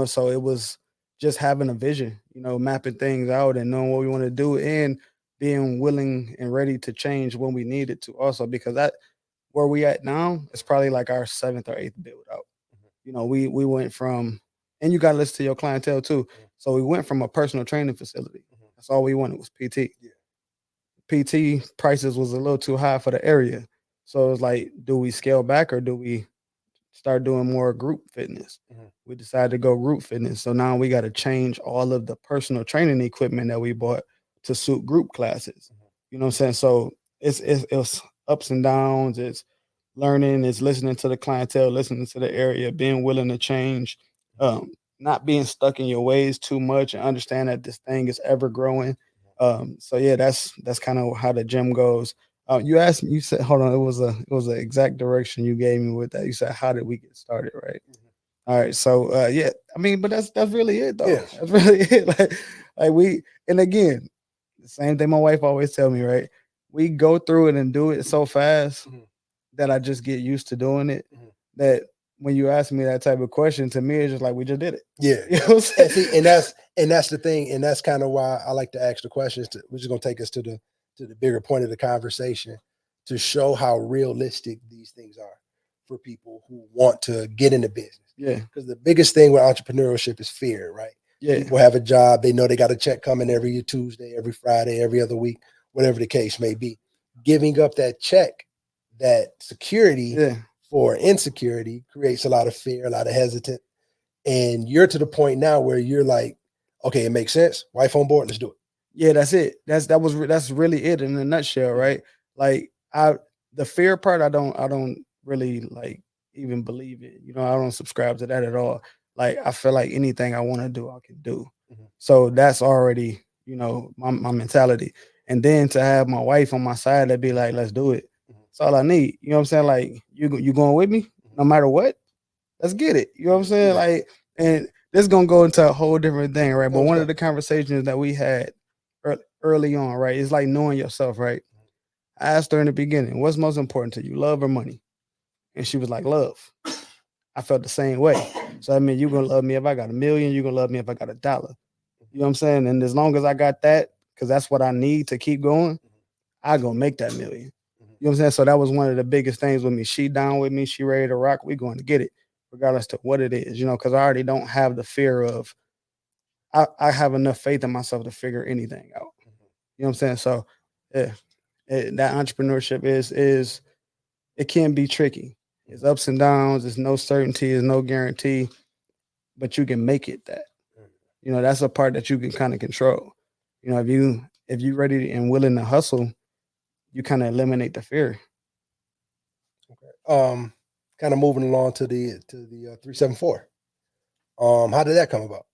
Speaker 2: so it was just having a vision, mapping things out and knowing what we want to do and being willing and ready to change when we needed to also, because that where we at now is probably like our 7th or 8th build out. we went from, and you got to listen to your clientele too. So we went from a personal training facility. That's all we wanted was PT. PT prices was a little too high for the area. So it was like, do we scale back or do we start doing more group fitness? We decided to go group fitness. So now we got to change all of the personal training equipment that we bought to suit group classes. You know what I'm saying? So it's ups and downs. It's learning. It's listening to the clientele, listening to the area, being willing to change, not being stuck in your ways too much, and understand that this thing is ever growing. So yeah, that's kind of how the gym goes. You asked me, you said, hold on, it was an exact direction you gave me with that. You said, how did we get started, right? All right, so yeah, I mean, but that's really it though.
Speaker 1: Yeah.
Speaker 2: That's really it. Like we, and again, the same thing my wife always tell me, right? We go through it and do it so fast that I just get used to doing it. That when you ask me that type of question, to me, it's just like we just did it.
Speaker 1: Yeah.
Speaker 2: You know what I'm saying?
Speaker 1: See, and that's the thing, and that's kind of why I like to ask the questions, which is going to take us to the bigger point of the conversation, to show how realistic these things are for people who want to get into business.
Speaker 2: Yeah.
Speaker 1: Because the biggest thing with entrepreneurship is fear, right?
Speaker 2: Yeah.
Speaker 1: People have a job, they know they got a check coming every Tuesday, every Friday, every other week, whatever the case may be. Giving up that check, that security for insecurity, creates a lot of fear, a lot of hesitant. And you're to the point now where you're like, okay, it makes sense. Wife on board, let's do it.
Speaker 2: Yeah, that's it. That's really it in a nutshell, right? Like the fear part, I don't really like even believe it. I don't subscribe to that at all. Like I feel like anything I want to do, I can do. So that's already, my mentality. And then to have my wife on my side that be like, let's do it. That's all I need. You know what I'm saying? Like you going with me no matter what? Let's get it. You know what I'm saying? Like, and this is gonna go into a whole different thing, right? But one of the conversations that we had early on, right, is like knowing yourself, right? I asked her in the beginning, what's most important to you, love or money? And she was like, love. I felt the same way. So I mean, you're gonna love me if I got $1 million, you're gonna love me if I got $1. You know what I'm saying? And as long as I got that, because that's what I need to keep going, I gonna make that $1 million. You know what I'm saying? So that was one of the biggest things with me. She down with me, she ready to rock, we going to get it, regardless to what it is, because I already don't have the fear of, I have enough faith in myself to figure anything out. You know what I'm saying? So yeah, that entrepreneurship is it can be tricky. It's ups and downs, there's no certainty, there's no guarantee, but you can make it that. That's a part that you can kind of control. If you ready and willing to hustle, you kind of eliminate the fear.
Speaker 1: Okay. Kind of moving along to the 374. How did that come about?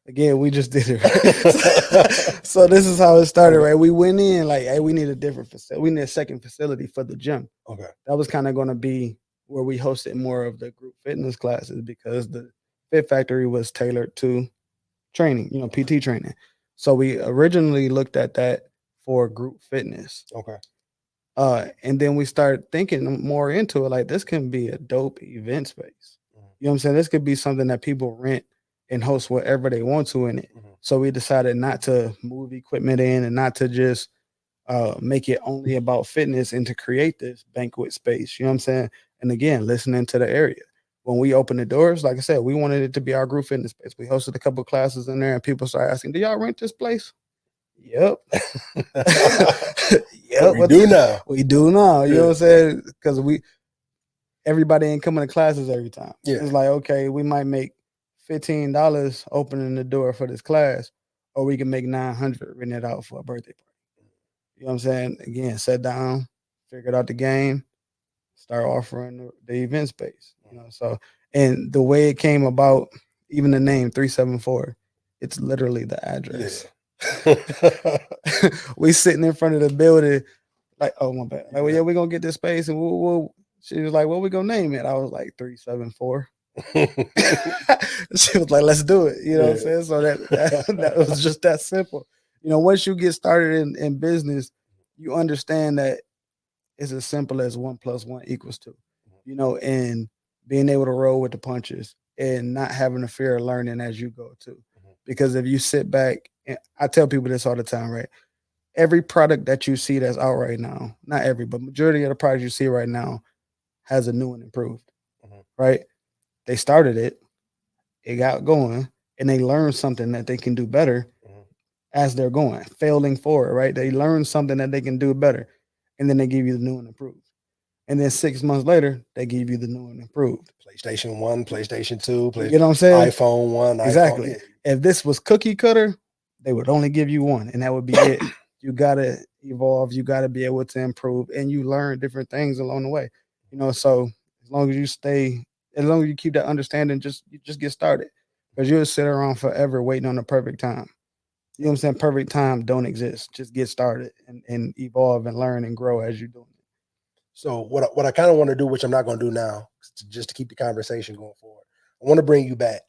Speaker 2: Again, we just did it. Right? So this is how it started, right? We went in like, hey, we need a different facility. We need a second facility for the gym.
Speaker 1: Okay.
Speaker 2: That was kind of going to be where we hosted more of the group fitness classes, because the Fit Factory was tailored to training, PT training. So we originally looked at that for group fitness.
Speaker 1: Okay.
Speaker 2: And then we started thinking more into it, like this can be a dope event space. You know what I'm saying? This could be something that people rent and host whatever they want to in it. So we decided not to move equipment in and not to just make it only about fitness, and to create this banquet space. You know what I'm saying? And again, listening to the area. When we opened the doors, like I said, we wanted it to be our group fitness space. We hosted a couple of classes in there, and people started asking, do y'all rent this place? Yep. Yep.
Speaker 1: We do now.
Speaker 2: We do now. You know what I'm saying? Because everybody ain't coming to classes every time.
Speaker 1: Yeah.
Speaker 2: It's like, okay, we might make $15 opening the door for this class, or we can make $900 renting it out for a birthday party. You know what I'm saying? Again, sit down, figured out the game, start offering the event space. So, and the way it came about, even the name 374, it's literally the address. Yeah. We sitting in front of the building, like, oh my bad. Like, well, yeah, we're gonna get this space, and we'll she was like, what we gonna name it? I was like 374. She was like, let's do it. You know what I'm saying? So that was just that simple. Once you get started in business, you understand that it's as simple as 1 + 1 = 2. And being able to roll with the punches and not having the fear of learning as you go too. Because if you sit back, and I tell people this all the time, right? Every product that you see that's out right now, not every, but majority of the products you see right now has a new and improved. right? They started it got going, and they learned something that they can do better as they're going, failing forward, right? They learn something that they can do better, and then they give you the new and improved. And then 6 months later, they give you the new and improved.
Speaker 1: PlayStation 1, PlayStation 2,
Speaker 2: You know what I'm saying?
Speaker 1: iPhone 1,
Speaker 2: Exactly.
Speaker 1: iPhone.
Speaker 2: If this was cookie cutter, they would only give you one, and that would be it. You gotta evolve. You gotta be able to improve, and you learn different things along the way. So as long as you keep that understanding, you just get started, because you'll sit around forever waiting on the perfect time. You know what I'm saying? Perfect time don't exist. Just get started and evolve and learn and grow as you're doing it.
Speaker 1: So what I kind of want to do, which I'm not going to do now, just to keep the conversation going forward, I want to bring you back.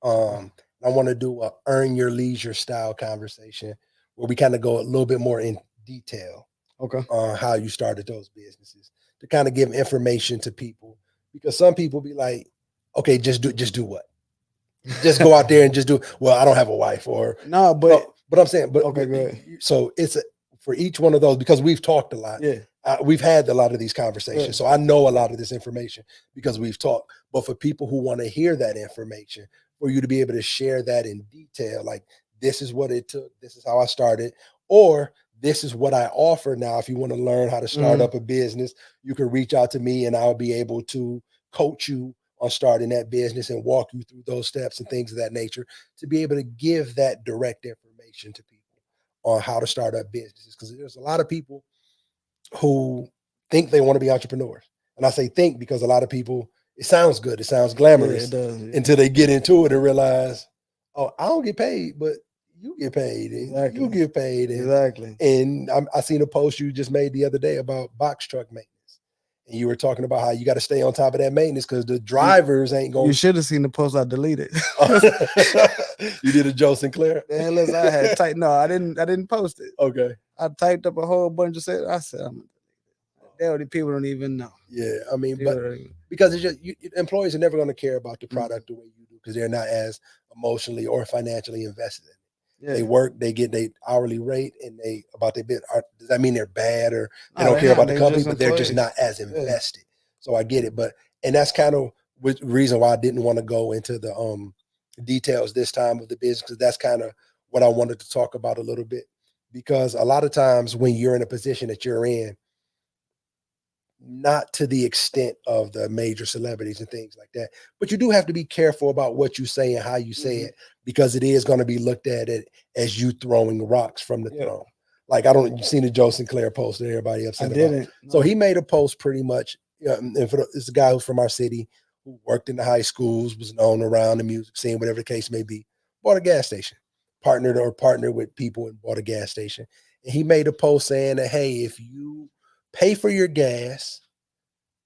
Speaker 1: I want to do a earn your leisure style conversation where we kind of go a little bit more in detail on how you started those businesses, to kind of give information to people, because some people be like, okay, just do what? Just go out there and just do. Well, I don't have a wife, or
Speaker 2: no, but
Speaker 1: I'm saying, but
Speaker 2: okay, go ahead.
Speaker 1: So it's for each one of those, because we've talked a lot.
Speaker 2: Yeah.
Speaker 1: We've had a lot of these conversations,
Speaker 2: Yeah.
Speaker 1: so I know a lot of this information because we've talked. But for people who want to hear that information, for you to be able to share that in detail, like, this is what it took, this is how I started, or this is what I offer now. If you want to learn how to start up a business, you can reach out to me, and I'll be able to coach you on starting that business and walk you through those steps and things of that nature, to be able to give that direct information to people on how to start up businesses. Because there's a lot of people who think they want to be entrepreneurs. And I say think because a lot of people, it sounds good, it sounds glamorous,
Speaker 2: it does,
Speaker 1: until they get into it and realize, oh, I don't get paid, but you get paid, and
Speaker 2: Exactly.
Speaker 1: you get paid. And,
Speaker 2: Exactly.
Speaker 1: And I seen a post you just made the other day about box truck maintenance. And you were talking about how you got to stay on top of that maintenance because the drivers ain't going.
Speaker 2: You should have seen the post I deleted.
Speaker 1: You did a Joe Sinclair?
Speaker 2: Man, listen, I had typed. No, I didn't post it.
Speaker 1: Okay.
Speaker 2: I typed up a whole bunch of shit. I said, the people don't even know.
Speaker 1: Yeah, I mean, but because it's just employees are never going to care about the product the way you do, because they're not as emotionally or financially invested in it. Yeah. They work, they get their hourly rate, and they about their bit. Does that mean they're bad, or they don't care about the company, but they're just not as invested? So I get it, and that's kind of the reason why I didn't want to go into the details this time of the business, because that's kind of what I wanted to talk about a little bit. Because a lot of times when you're in a position that you're in, not to the extent of the major celebrities and things like that, but you do have to be careful about what you say and how you say it, because it is going to be looked at it as you throwing rocks from the throne. Like, you seen the Joe Sinclair post that everybody upset about. So he made a post pretty much, and it's a guy who's from our city who worked in the high schools, was known around the music scene, whatever the case may be, bought a gas station, partnered with people and bought a gas station. And he made a post saying that, hey, if you pay for your gas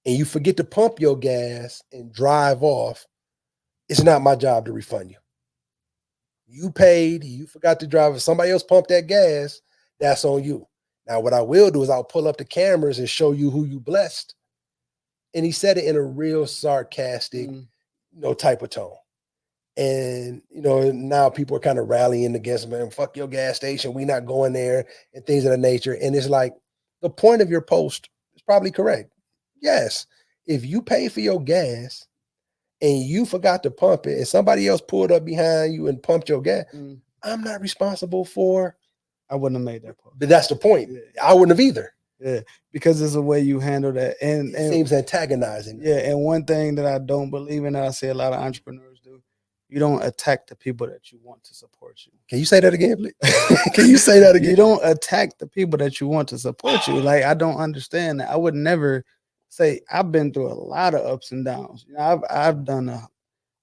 Speaker 1: and you forget to pump your gas and drive off, it's not my job to refund you. You paid, you forgot to drive. If somebody else pumped that gas, that's on you. Now, what I will do is I'll pull up the cameras and show you who you blessed. And he said it in a real sarcastic, type of tone. And, now people are kind of rallying against, man, fuck your gas station, we not going there, and things of that nature. And it's like, the point of your post is probably correct. Yes, if you pay for your gas and you forgot to pump it and somebody else pulled up behind you and pumped your gas, I'm not responsible for.
Speaker 2: I wouldn't have made that post.
Speaker 1: But that's the point. Yeah. I wouldn't have either.
Speaker 2: Yeah, because it's a way you handle that. And
Speaker 1: it seems antagonizing.
Speaker 2: Yeah, and one thing that I don't believe in, that I see a lot of entrepreneurs do, you don't attack the people that you want to support you.
Speaker 1: Can you say that again, please? Can you say that again?
Speaker 2: You don't attack the people that you want to support you. Like, I don't understand that. I would never say, I've been through a lot of ups and downs. I've done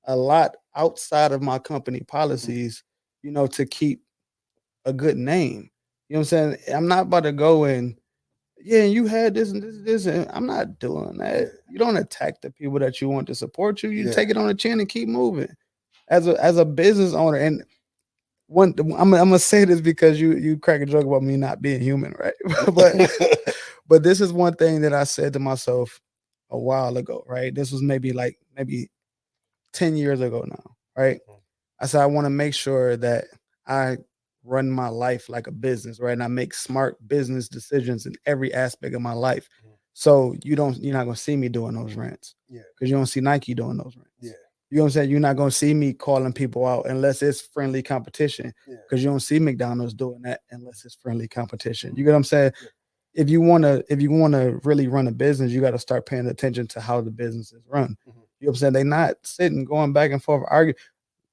Speaker 2: a lot outside of my company policies, to keep a good name. You know what I'm saying? I'm not about to go and, you had this and this, and I'm not doing that. You don't attack the people that you want to support you. You take it on the chin and keep moving. As a business owner, and I'm gonna say this because you crack a joke about me not being human, right? but this is one thing that I said to myself a while ago, right? This was maybe 10 years ago now, right? I said, I want to make sure that I run my life like a business, right? And I make smart business decisions in every aspect of my life, So you're not gonna see me doing those rants.
Speaker 1: Yeah.
Speaker 2: Because you don't see Nike doing those rants.
Speaker 1: Yeah.
Speaker 2: You know what I'm saying? You're not gonna see me calling people out unless it's friendly competition.
Speaker 1: Yeah.
Speaker 2: Because you don't see McDonald's doing that unless it's friendly competition. You get what I'm saying?
Speaker 1: Yeah.
Speaker 2: If you wanna really run a business, you got to start paying attention to how the business is run.
Speaker 1: Mhm.
Speaker 2: You know what I'm saying? They not sitting going back and forth arguing.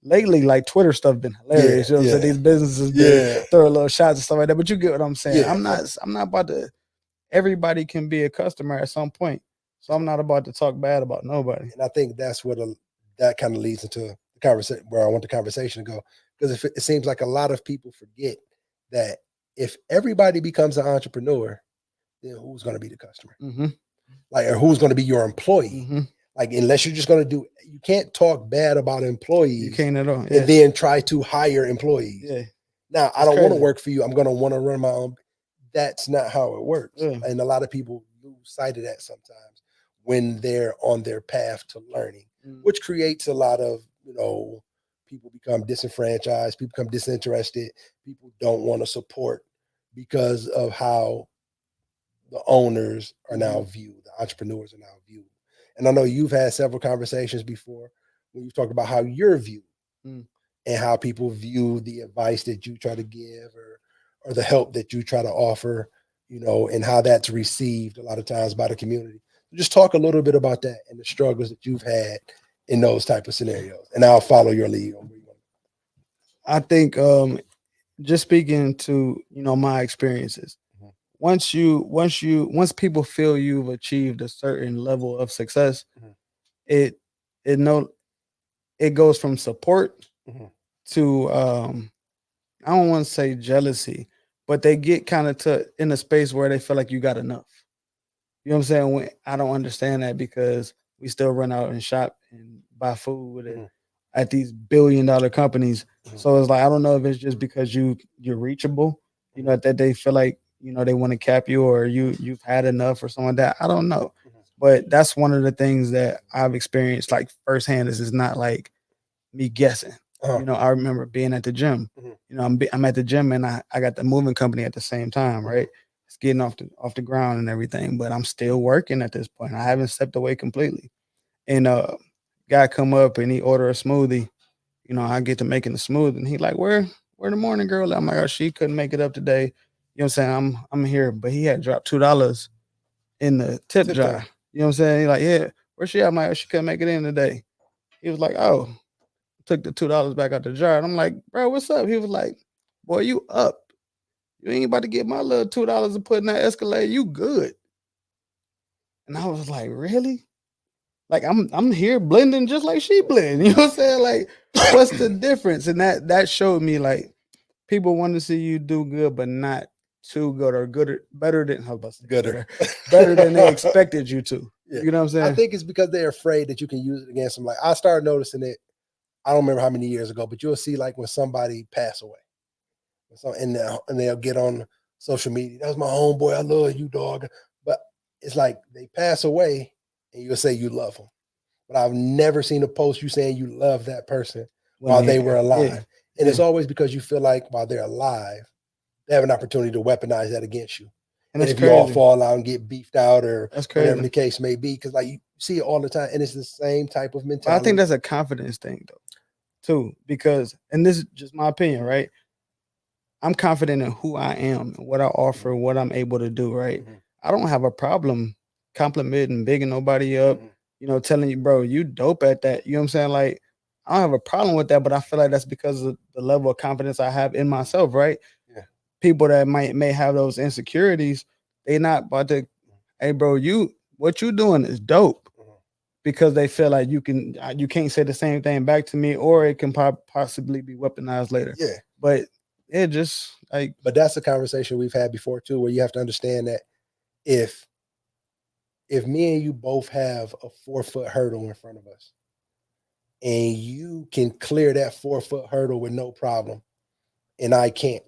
Speaker 2: Lately, like Twitter stuff been hilarious. You know what I'm saying? These businesses been throw little shots and stuff like that. But you get what I'm saying.
Speaker 1: Yeah.
Speaker 2: I'm not about to. Everybody can be a customer at some point. So I'm not about to talk bad about nobody.
Speaker 1: And I think that's what that kind of leads into the conversation where I want the conversation to go. Because it seems like a lot of people forget that if everybody becomes an entrepreneur, then who's going to be the customer?
Speaker 2: Mm-hmm.
Speaker 1: Like, or who's going to be your employee?
Speaker 2: Mm-hmm.
Speaker 1: Like, unless you're just going to you can't talk bad about employees.
Speaker 2: You can't at all. Yeah.
Speaker 1: And then try to hire employees.
Speaker 2: Yeah.
Speaker 1: Now, I don't want to work for you. I'm going to want to run my own. That's not how it works.
Speaker 2: Yeah.
Speaker 1: And a lot of people lose sight of that sometimes when they're on their path to learning, which creates a lot of, people become disenfranchised, people become disinterested, people don't want to support because of how the owners are now viewed, the entrepreneurs are now viewed. And I know you've had several conversations before when you've talked about how you're viewed and how people view the advice that you try to give or the help that you try to offer, and how that's received a lot of times by the community. Just talk a little bit about that and the struggles that you've had in those type of scenarios. And I'll follow your lead on where you want.
Speaker 2: I think just speaking to, my experiences, once people feel you've achieved a certain level of success, it goes from support to I don't want to say jealousy, but they get kind of in a space where they feel like you got enough. You know what I'm saying? I don't understand that because we still run out and shop and buy food at these billion-dollar companies. So it's like, I don't know if it's just because you're reachable, that they feel like, they want to cap you or you've had enough or something like that. I don't know. But that's one of the things that I've experienced like firsthand. This is not like me guessing. I remember being at the gym. I'm at the gym and I got the moving company at the same time, right? It's getting off the ground and everything, but I'm still working at this point. I haven't stepped away completely. And guy come up and he order a smoothie. I get to making the smoothie and he like, where the morning girl? I'm like, oh, she couldn't make it up today. You know what I'm saying? I'm here, but he had dropped $2 in the tip jar. You know what I'm saying? He like, yeah, where she at? I'm like, oh, she couldn't make it in today. He was like, oh, took the $2 back out the jar. And I'm like, bro, what's up? He was like, boy, you up. You ain't about to get my little $2 to put in that Escalade. You good. And I was like, really? Like I'm here blending just like she blend. You know what I'm saying? Like, what's the difference? And that showed me like people want to see you do good, but not too good or better than better than they expected you to. Yeah. You know what I'm saying?
Speaker 1: I think it's because they're afraid that you can use it against them. Like I started noticing it. I don't remember how many years ago, but you'll see like when somebody pass away, and they'll get on social media. That was my homeboy. I love you, dog. But it's like they pass away, and you'll say you love them. But I've never seen a post you saying you love that person while they were alive. Yeah. And it's always because you feel like while they're alive, they have an opportunity to weaponize that against you. And if you all fall out and get beefed out or whatever the case may be, because like you see it all the time, and it's the same type of mentality.
Speaker 2: I think that's a confidence thing though, too, because, and this is just my opinion, right? I'm confident in who I am, what I offer, what I'm able to do, right? I don't have a problem complimenting, bigging nobody up, telling you, bro, you dope at that. You know what I'm saying? Like, I don't have a problem with that, but I feel like that's because of the level of confidence I have in myself, right? Yeah. People that may have those insecurities, they not about to, hey, bro, what you doing is dope, because they feel like you can't say the same thing back to me, or it can possibly be weaponized later.
Speaker 1: Yeah.
Speaker 2: But it just like,
Speaker 1: but that's a conversation we've had before too, where you have to understand that if me and you both have a 4-foot hurdle in front of us and you can clear that 4-foot hurdle with no problem and I can't,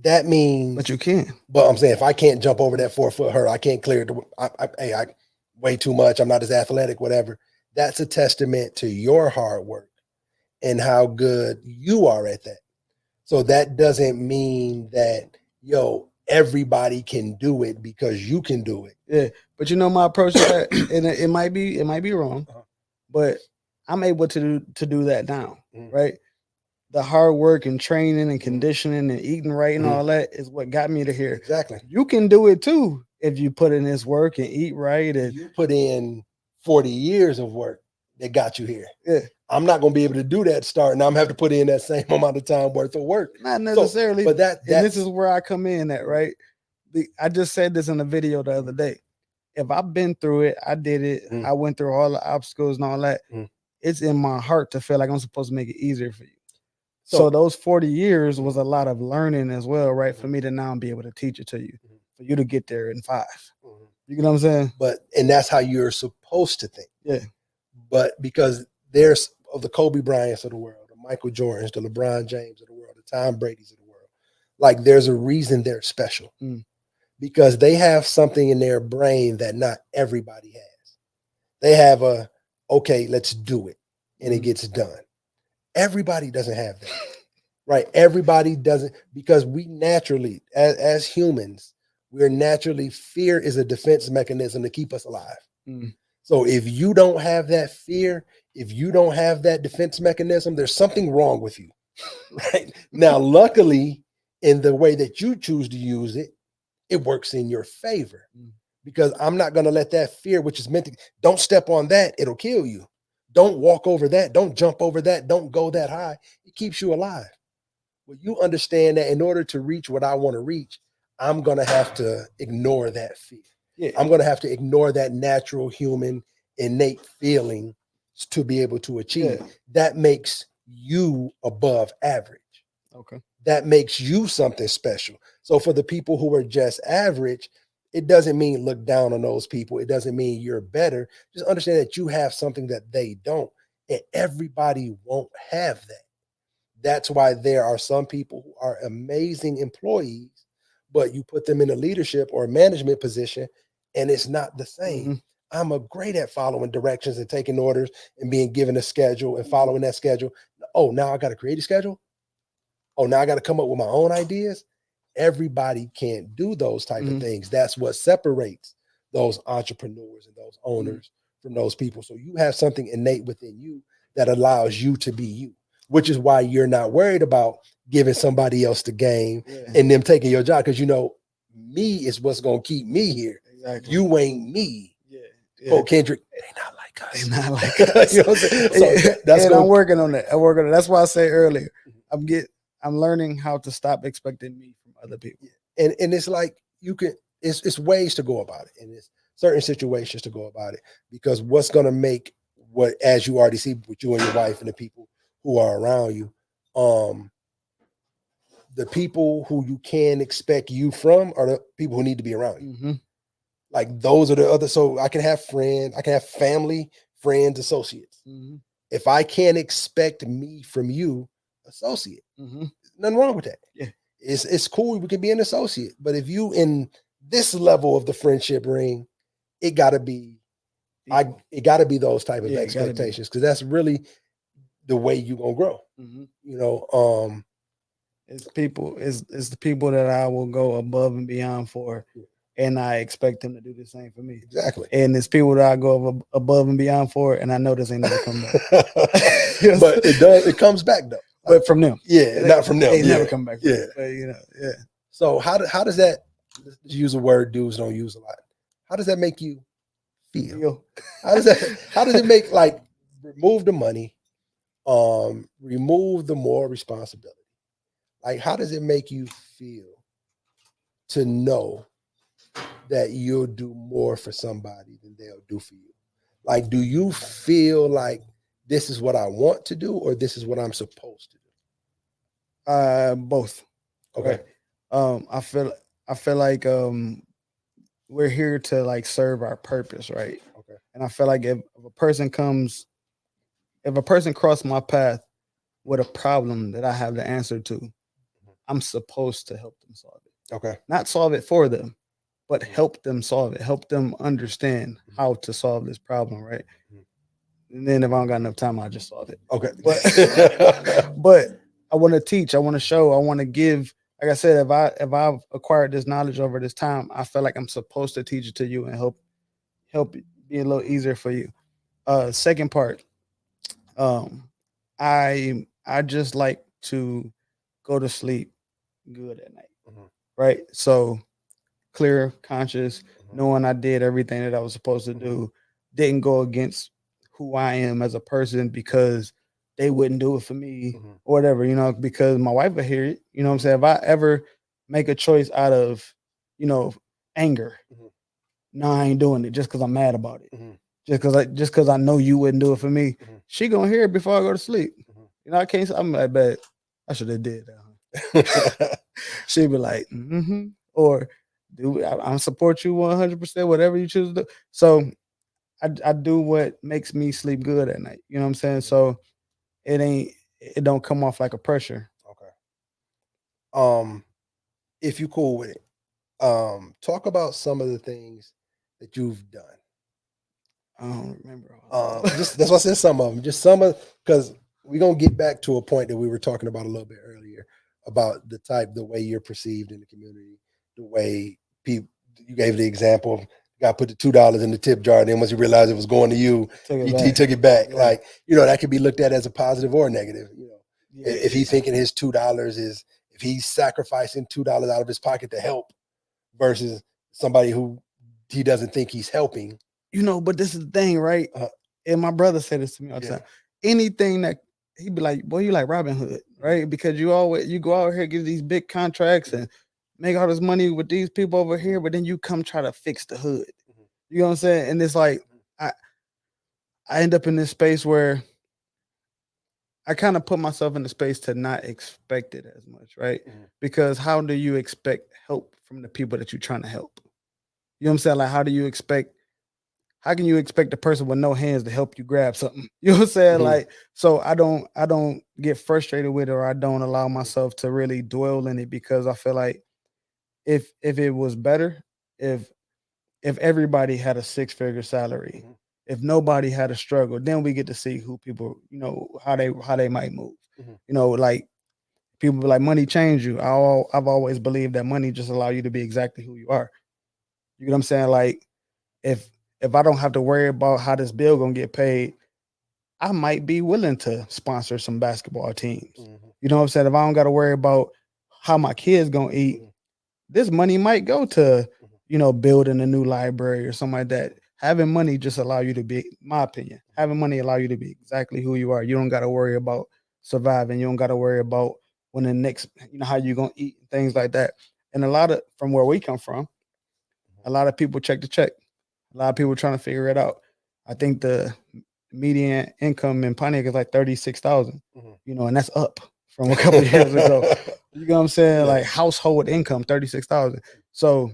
Speaker 1: that means,
Speaker 2: but you can.
Speaker 1: But I'm saying if I can't jump over that 4-foot hurdle, I can't clear it. I way too much. I'm not as athletic, whatever. That's a testament to your hard work and how good you are at that. So that doesn't mean that, everybody can do it because you can do it.
Speaker 2: Yeah, but my approach to that, and it might be wrong, but I'm able to do that now, right? The hard work and training and conditioning and eating right and all that is what got me to here.
Speaker 1: Exactly.
Speaker 2: You can do it too if you put in this work and eat right. And
Speaker 1: you put in 40 years of work that got you here.
Speaker 2: Yeah.
Speaker 1: I'm not going to be able to do that starting. I'm going to have to put in that same amount of time worth of work.
Speaker 2: Not necessarily.
Speaker 1: So, but
Speaker 2: and this is where I come in at, right? I just said this in a video the other day. If I've been through it, I did it. I went through all the obstacles and all that. It's in my heart to feel like I'm supposed to make it easier for you. So those 40 years was a lot of learning as well, right? For me to now be able to teach it to you, for you to get there in 5. You get what I'm saying?
Speaker 1: And that's how you're supposed to think.
Speaker 2: Yeah.
Speaker 1: But because there's of the Kobe Bryants of the world, the Michael Jordans, the LeBron James of the world, the Tom Brady's of the world, like there's a reason they're special. Because they have something in their brain that not everybody has. They have okay, let's do it. And it gets done. Everybody doesn't have that, right? Everybody doesn't, because we naturally, as humans, fear is a defense mechanism to keep us alive. So if you don't have that fear, if you don't have that defense mechanism, there's something wrong with you, right? Now, luckily, in the way that you choose to use it, it works in your favor, because I'm not going to let that fear, which is meant to, don't step on that, it'll kill you. Don't walk over that. Don't jump over that. Don't go that high. It keeps you alive. Well, you understand that in order to reach what I want to reach, I'm going to have to ignore that fear. Yeah. I'm going to have to ignore that natural human innate feeling to be able to achieve. Yeah. That makes you above average.
Speaker 2: Okay.
Speaker 1: That makes you something special. So for the people who are just average, it doesn't mean look down on those people. It doesn't mean you're better. Just understand that you have something that they don't. And everybody won't have that. That's why there are some people who are amazing employees, but you put them in a leadership or a management position and it's not the same. I'm great at following directions and taking orders and being given a schedule and following that schedule. Oh, now I got to create a schedule. Oh, now I got to come up with my own ideas. Everybody can't do those type of things. That's what separates those entrepreneurs and those owners from those people. So you have something innate within you that allows you to be you, which is why you're not worried about giving somebody else the game and them taking your job. Because me is what's going to keep me here.
Speaker 2: Exactly.
Speaker 1: You ain't me.
Speaker 2: Yeah.
Speaker 1: Oh, Kendrick, they not like us.
Speaker 2: They not like us.
Speaker 1: You know what I'm saying? So that's
Speaker 2: I'm working on that. That's why I say earlier, I'm learning how to stop expecting me from other people.
Speaker 1: And it's like it's ways to go about it, and it's certain situations to go about it, because what's going to make what, as you already see with you and your wife and the people who are around you, the people who you can expect you from are the people who need to be around you. Like those are the other. So I can have friends, I can have family, friends, associates. If I can't expect me from you, associate, nothing wrong with that.
Speaker 2: Yeah,
Speaker 1: it's cool. We can be an associate, but if you in this level of the friendship ring, it gotta be those type of expectations, because that's really the way you gonna grow.
Speaker 2: It's the people that I will go above and beyond for, and I expect them to do the same for me.
Speaker 1: Exactly.
Speaker 2: And it's people that I go above and beyond for, and I know this ain't never come back.
Speaker 1: But it comes back though.
Speaker 2: But from them.
Speaker 1: Yeah, not from them.
Speaker 2: They never come back.
Speaker 1: Yeah.
Speaker 2: But,
Speaker 1: So how does that, use a word dudes don't use a lot, how does that make you feel? How does it make, like, remove the money, remove the moral responsibility? Like, how does it make you feel to know that you'll do more for somebody than they'll do for you? Like, do you feel like this is what I want to do, or this is what I'm supposed to do?
Speaker 2: Both.
Speaker 1: Okay.
Speaker 2: I feel like we're here to, like, serve our purpose, right?
Speaker 1: Okay.
Speaker 2: And I feel like if a person crossed my path with a problem that I have the answer to, I'm supposed to help them solve it.
Speaker 1: Okay.
Speaker 2: Not solve it for them, but help them solve it. Help them understand how to solve this problem, right? And then if I don't got enough time, I'll just solve it.
Speaker 1: Okay.
Speaker 2: But I want to teach. I want to show. I want to give like I said, if I've acquired this knowledge over this time, I feel like I'm supposed to teach it to you and help it be a little easier for you. Second part, um, I just like to go to sleep good at night, right? So clear, conscious, knowing I did everything that I was supposed to do, didn't go against who I am as a person because they wouldn't do it for me or whatever, because my wife would hear it. You know what I'm saying? If I ever make a choice out of, anger, no, I ain't doing it just because I'm mad about it. Just because I know you wouldn't do it for me, she gonna hear it before I go to sleep. I can't. I'm like, bet I should have did that. She'd be like, or do I support you 100%, whatever you choose to do. So I do what makes me sleep good at night. You know what I'm saying? So it don't come off like a pressure.
Speaker 1: Okay. If you cool with it, talk about some of the things that you've done.
Speaker 2: I don't remember.
Speaker 1: Just that's why I said some of them. Just some of, because we're gonna get back to a point that we were talking about a little bit earlier about the way you're perceived in the community, the way people. You gave the example of guy put the $2 in the tip jar, and then once he realized it was going to you, he took it back. Yeah. Like, that could be looked at as a positive or a negative. If he's thinking his $2 is, if he's sacrificing $2 out of his pocket to help versus somebody who he doesn't think he's helping.
Speaker 2: But this is the thing, right? And my brother said this to me all the time. Anything that he'd be like, boy, you like Robin Hood, right? Because you go out here, get these big contracts and make all this money with these people over here, but then you come try to fix the hood. You know what I'm saying? And it's like I end up in this space where I kind of put myself in the space to not expect it as much, right? Because how do you expect help from the people that you're trying to help? You know what I'm saying? Like, how can you expect the person with no hands to help you grab something? You know what I'm saying? Like, so I don't get frustrated with it, or I don't allow myself to really dwell in it, because I feel like if it was better, if everybody had a 6-figure salary, if nobody had a struggle, then we get to see who people, how they might move. Like people be like, money change you. I've always believed that money just allow you to be exactly who you are. You know what I'm saying? Like, if I don't have to worry about how this bill gonna get paid, I might be willing to sponsor some basketball teams. You know what I'm saying? If I don't got to worry about how my kids gonna eat, this money might go to, building a new library or something like that. Having money just allow you to be, my opinion, having money allow you to be exactly who you are. You don't got to worry about surviving. You don't got to worry about when the next, how you gonna eat, things like that. And a lot of, from where we come from, a lot of people check to check. A lot of people trying to figure it out. I think the median income in Pontiac is like 36,000, and that's up from a couple of years ago. You know what I'm saying? Like household income, 36,000. So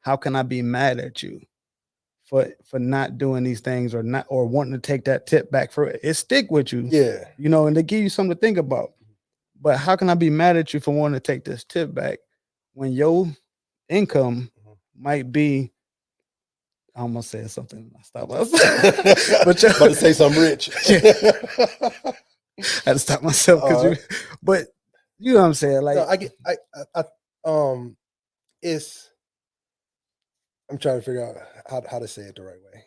Speaker 2: how can I be mad at you for not doing these things, or wanting to take that tip back for it? It stick with you.
Speaker 1: Yeah.
Speaker 2: And they give you something to think about. But how can I be mad at you for wanting to take this tip back when your income might be, I almost said something. I stopped myself.
Speaker 1: But you're about to say something rich.
Speaker 2: I had to stop myself but you know what I'm saying? Like,
Speaker 1: no, I get, it's, I'm trying to figure out how to say it the right way.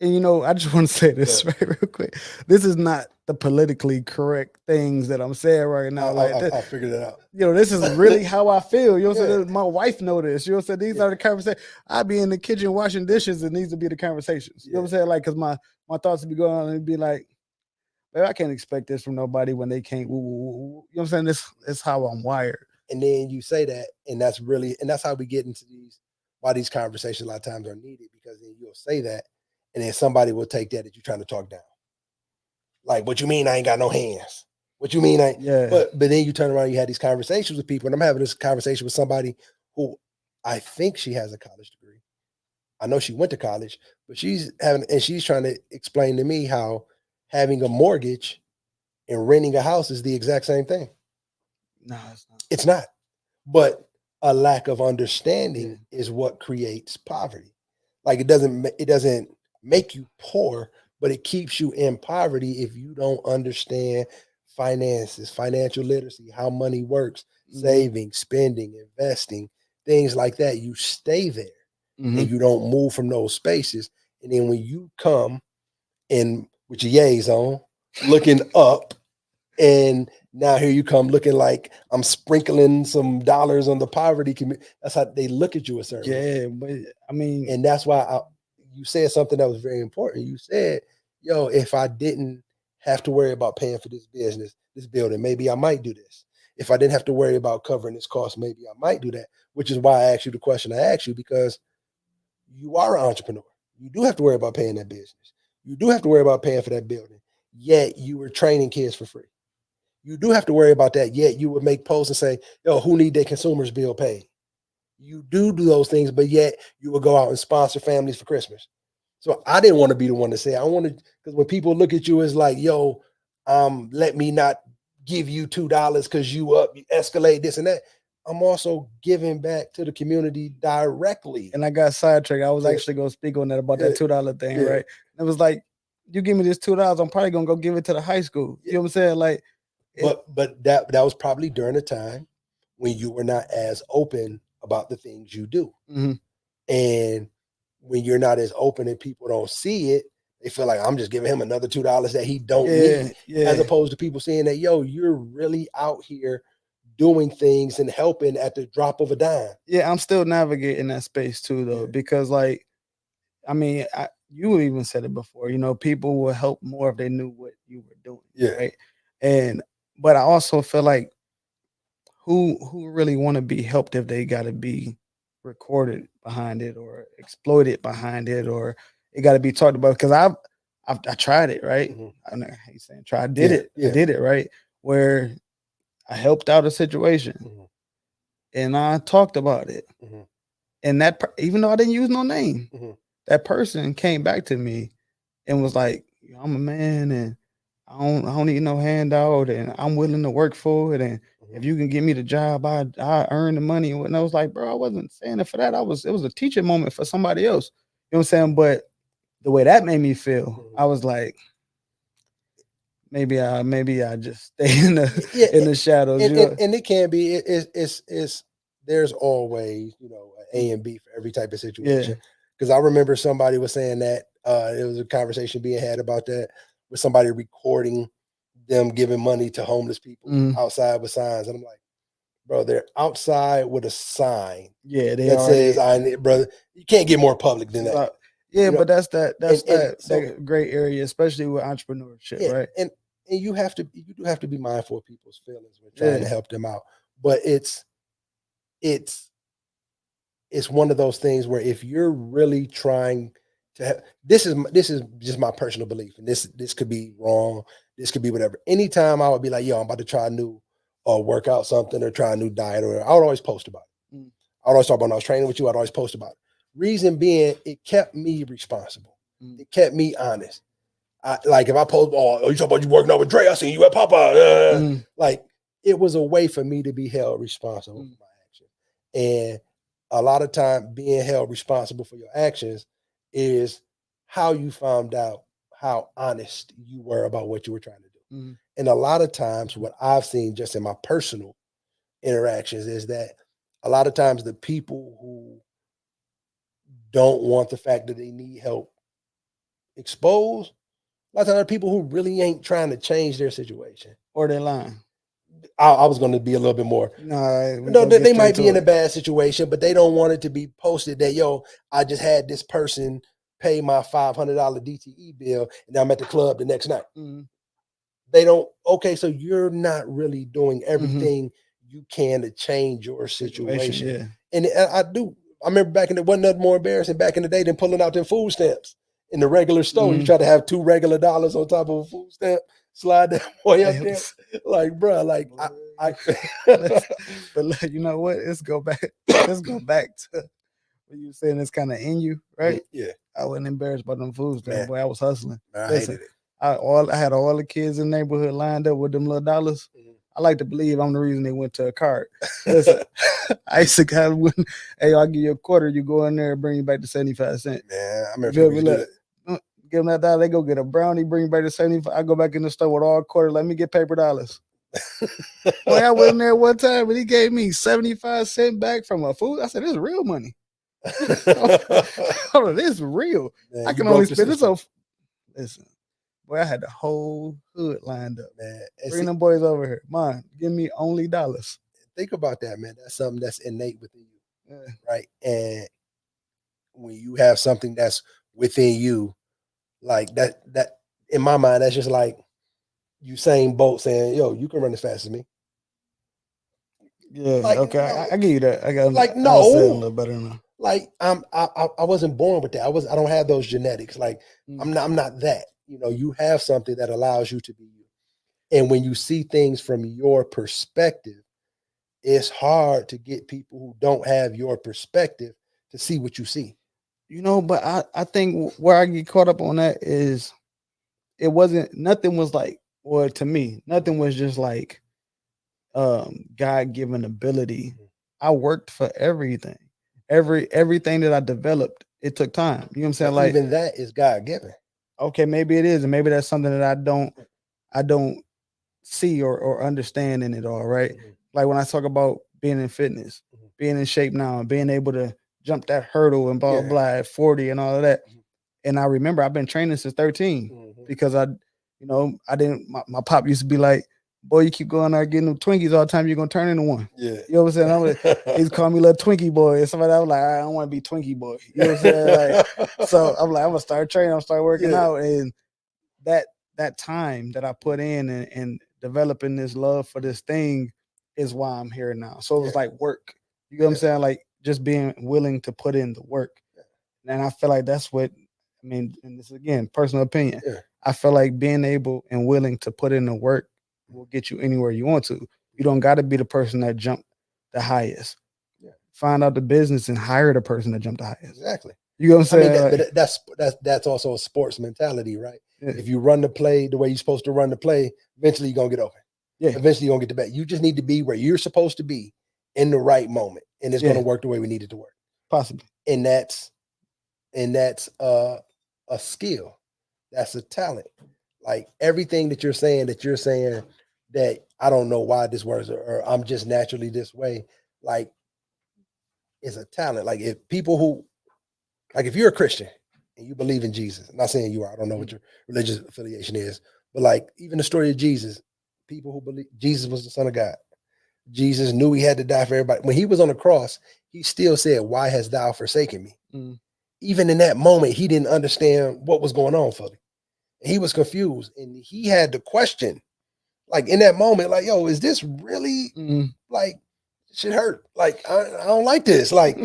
Speaker 2: And I just want to say this right real quick. This is not the politically correct things that I'm saying right now.
Speaker 1: I'll figure that out.
Speaker 2: This is really how I feel. You know what I'm saying? My wife know this. You know what I'm saying? These are the conversations. I be in the kitchen washing dishes, and these will be the conversations. You know what I'm saying? Like, because my thoughts would be going on and be like, I can't expect this from nobody when they can't. You know what I'm saying? This is how I'm wired.
Speaker 1: And then you say that, and that's how we get into why these conversations a lot of times are needed, because then you'll say that, and then somebody will take that you're trying to talk down. Like, what you mean I ain't got no hands? What you mean But then you turn around, you had these conversations with people, and I'm having this conversation with somebody who I think she has a college degree. I know she went to college, but she's trying to explain to me how having a mortgage and renting a house is the exact same thing.
Speaker 2: No, it's not.
Speaker 1: It's not. But a lack of understanding is what creates poverty. Like, it doesn't make you poor, but it keeps you in poverty if you don't understand finances, financial literacy, how money works,
Speaker 2: Mhm.
Speaker 1: saving, spending, investing, things like that, you stay there
Speaker 2: Mhm.
Speaker 1: and you don't move from those spaces. And then when you come in with your yays on, looking up, and now here you come looking like I'm sprinkling some dollars on the poverty community. That's how they look at you a certain way.
Speaker 2: Yeah, but I mean,
Speaker 1: And that's why you said something that was very important. You said, yo, if I didn't have to worry about paying for this business, this building, maybe I might do this. If I didn't have to worry about covering this cost, maybe I might do that, which is why I asked you the question I asked you, because you are an entrepreneur. You do have to worry about paying that business. You do have to worry about paying for that building. Yet you were training kids for free. You do have to worry about that. Yet you would make posts and say, yo, who need their consumers bill paid? You do those things, but yet you would go out and sponsor families for Christmas. So I didn't want to be the one to say, I wanted, because when people look at you as like, yo, let me not give you $2 because you escalate this and that. I'm also giving back to the community directly.
Speaker 2: and I got sidetracked. I was
Speaker 1: Yeah.
Speaker 2: actually going to speak on that about
Speaker 1: Yeah.
Speaker 2: that $2 thing,
Speaker 1: Yeah.
Speaker 2: right? And it was like, you give me this $2, I'm probably gonna go give it to the high school. You know what I'm saying? Like,
Speaker 1: But that was probably during a time when you were not as open about the things you do.
Speaker 2: Mhm.
Speaker 1: And when you're not as open and people don't see it, they feel like I'm just giving him another $2 that he don't need. As opposed to people saying that, yo, you're really out here doing things and helping at the drop of a dime.
Speaker 2: Yeah, I'm still navigating that space too, though,
Speaker 1: Yeah.
Speaker 2: because like, I mean, you even said it before, you know, people will help more if they knew what you were doing.
Speaker 1: Yeah.
Speaker 2: Right. But I also feel like who really want to be helped if they got to be recorded behind it or exploited behind it, or it got to be talked about? Because I tried it, right?
Speaker 1: Mhm.
Speaker 2: I know how you saying try. I did it.
Speaker 1: Yeah.
Speaker 2: I did it, right? Where I helped out a situation
Speaker 1: Mhm.
Speaker 2: and I talked about it.
Speaker 1: Mhm.
Speaker 2: And that, even though I didn't use no name,
Speaker 1: Mhm.
Speaker 2: that person came back to me and was like, I'm a man and I don't need no handout and I'm willing to work for it. And if you can give me the job, I earn the money. And I was like, bro, I wasn't saying it for that. It was a teaching moment for somebody else. You know what I'm saying? But the way that made me feel, I was like, maybe I just stay in the shadows.
Speaker 1: And it can be, it's there's always, A and B for every type of situation. Because I remember somebody was saying that there was a conversation being had about that with somebody recording them giving money to homeless people outside with signs. And I'm like, bro, they're outside with a sign
Speaker 2: that
Speaker 1: says, brother, you can't get more public than that.
Speaker 2: But that's that
Speaker 1: So,
Speaker 2: gray area, especially with entrepreneurship, right?
Speaker 1: And you do have to be mindful of people's feelings when trying to help them out. But it's one of those things where if you're really trying to this is just my personal belief, and this could be wrong, this could be whatever. Anytime I would be like, yo, I'm about to try a new workout something or try a new diet, or I would always post about it. I would always talk about when I was training with you, I'd always post about it. Reason being, it kept me responsible. It kept me honest. Like if I post, you talk about you working out with Dre, I seen you at Papa. Like it was a way for me to be held responsible for my actions. And a lot of time being held responsible for your actions is how you found out how honest you were about what you were trying to do. And a lot of times what I've seen just in my personal interactions is that a lot of times the people who don't want the fact that they need help exposed, a lot of times there are people who really ain't trying to change their situation.
Speaker 2: Or they're lying.
Speaker 1: I was going to be a little bit more.
Speaker 2: No,
Speaker 1: they might be in a bad situation, but they don't want it to be posted that, yo, I just had this person pay my $500 DTE bill and I'm at the club the next night. They don't, okay, so you're not really doing everything you can to change your situation. And I remember back in the, wasn't nothing more embarrassing back in the day than pulling out them food stamps in the regular store. You try to have $2 regular on top of a food stamp, slide that boy up there. Like, bro, like
Speaker 2: but look, you know what? Let's go back to what you were saying. It's kind of in you, right?
Speaker 1: Yeah.
Speaker 2: I wasn't embarrassed by them food stamps, boy. I was hustling.
Speaker 1: Man, I hated it.
Speaker 2: I had all the kids in the neighborhood lined up with them little dollars. I like to believe I'm the reason they went to a cart. Listen, I used to kind of, hey, I'll give you a quarter. You go in there and bring you back to 75 cents.
Speaker 1: Man, I remember
Speaker 2: give them that dollar. They go get a brownie, bring back the 75. I go back in the store with all quarters. Let me get paper dollars. Boy, I went in there one time and he gave me 75 cents back from a food. I said, "This is real money. Hold on, this is real.
Speaker 1: Man,
Speaker 2: I can only spend this on." Listen, boy, I had the whole hood lined up.
Speaker 1: Man,
Speaker 2: Bring them boys over here. Mom, give me only dollars.
Speaker 1: Think about that, man. That's something that's innate within you, right? And when you have something that's within you, like that in my mind, that's just like Usain Bolt saying, "Yo, you can run as fast as me."
Speaker 2: Yeah,
Speaker 1: like,
Speaker 2: okay,
Speaker 1: no,
Speaker 2: I give you that. I got
Speaker 1: like
Speaker 2: no, a
Speaker 1: no,
Speaker 2: little better now.
Speaker 1: like I wasn't born with that. I don't have those genetics. Like I'm not that. You know, you have something that allows you to be you. And when you see things from your perspective, it's hard to get people who don't have your perspective to see what you see.
Speaker 2: You know, but I think where I get caught up on that is it wasn't nothing was like, or to me, nothing was just like God given ability. I worked for everything. Everything that I developed, it took time. You know what I'm saying?
Speaker 1: But
Speaker 2: like
Speaker 1: even that is God given.
Speaker 2: Okay, maybe it is, and maybe that's something that I don't see or understand in it all, right? Like when I talk about being in fitness, being in shape now, and being able to jump that hurdle and blah blah at 40 and all of that. And I remember I've been training since 13 because I didn't. My pop used to be like, "Boy, you keep going out getting them Twinkies all the time, you're gonna turn into one."
Speaker 1: Yeah,
Speaker 2: you know what I'm saying? He's calling me little Twinkie boy. And somebody I was like, I don't want to be Twinkie boy. You know what I'm saying? Like, so I'm like, I'm gonna start training. I'm gonna start working out, and that time that I put in and developing this love for this thing is why I'm here now. So it was like work. You know what I'm saying? Like just being willing to put in the work. And I feel like that's what I mean, and this is again personal opinion. I feel like being able and willing to put in the work will get you anywhere you want to. You don't got to be the person that jumped the highest. Find out the business and hire the person that jumped the highest.
Speaker 1: Exactly.
Speaker 2: You know what I'm saying?
Speaker 1: I mean, that's also a sports mentality, right? If you run the play the way you're supposed to run the play, eventually you're gonna get open. Eventually you're gonna get the bet. You just need to be where you're supposed to be in the right moment, and it's gonna work the way we need it to work.
Speaker 2: Possibly.
Speaker 1: And that's a skill. That's a talent. Like everything that you're saying that I don't know why this works or I'm just naturally this way, like is a talent. Like if you're a Christian and you believe in Jesus, I'm not saying you are, I don't know what your religious affiliation is, but like even the story of Jesus, people who believe Jesus was the Son of God. Jesus knew he had to die for everybody. When he was on the cross, he still said, "Why hast thou forsaken me?" Even in that moment, he didn't understand what was going on for him. He was confused and he had to question, like in that moment, like, yo, is this really like shit hurt? Like, I don't like this. Like,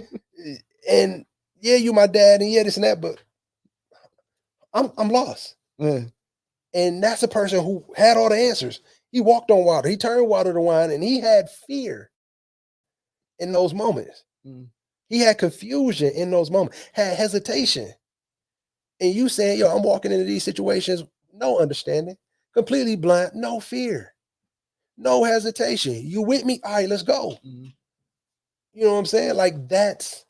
Speaker 1: and yeah, you my dad, and yeah, this and that, but I'm lost. And that's a person who had all the answers. He walked on water, he turned water to wine, and he had fear in those moments. He had confusion in those moments, had hesitation. And you saying, yo, I'm walking into these situations, no understanding, completely blind, no fear, no hesitation. You with me? All right, let's go. You know what I'm saying? Like that's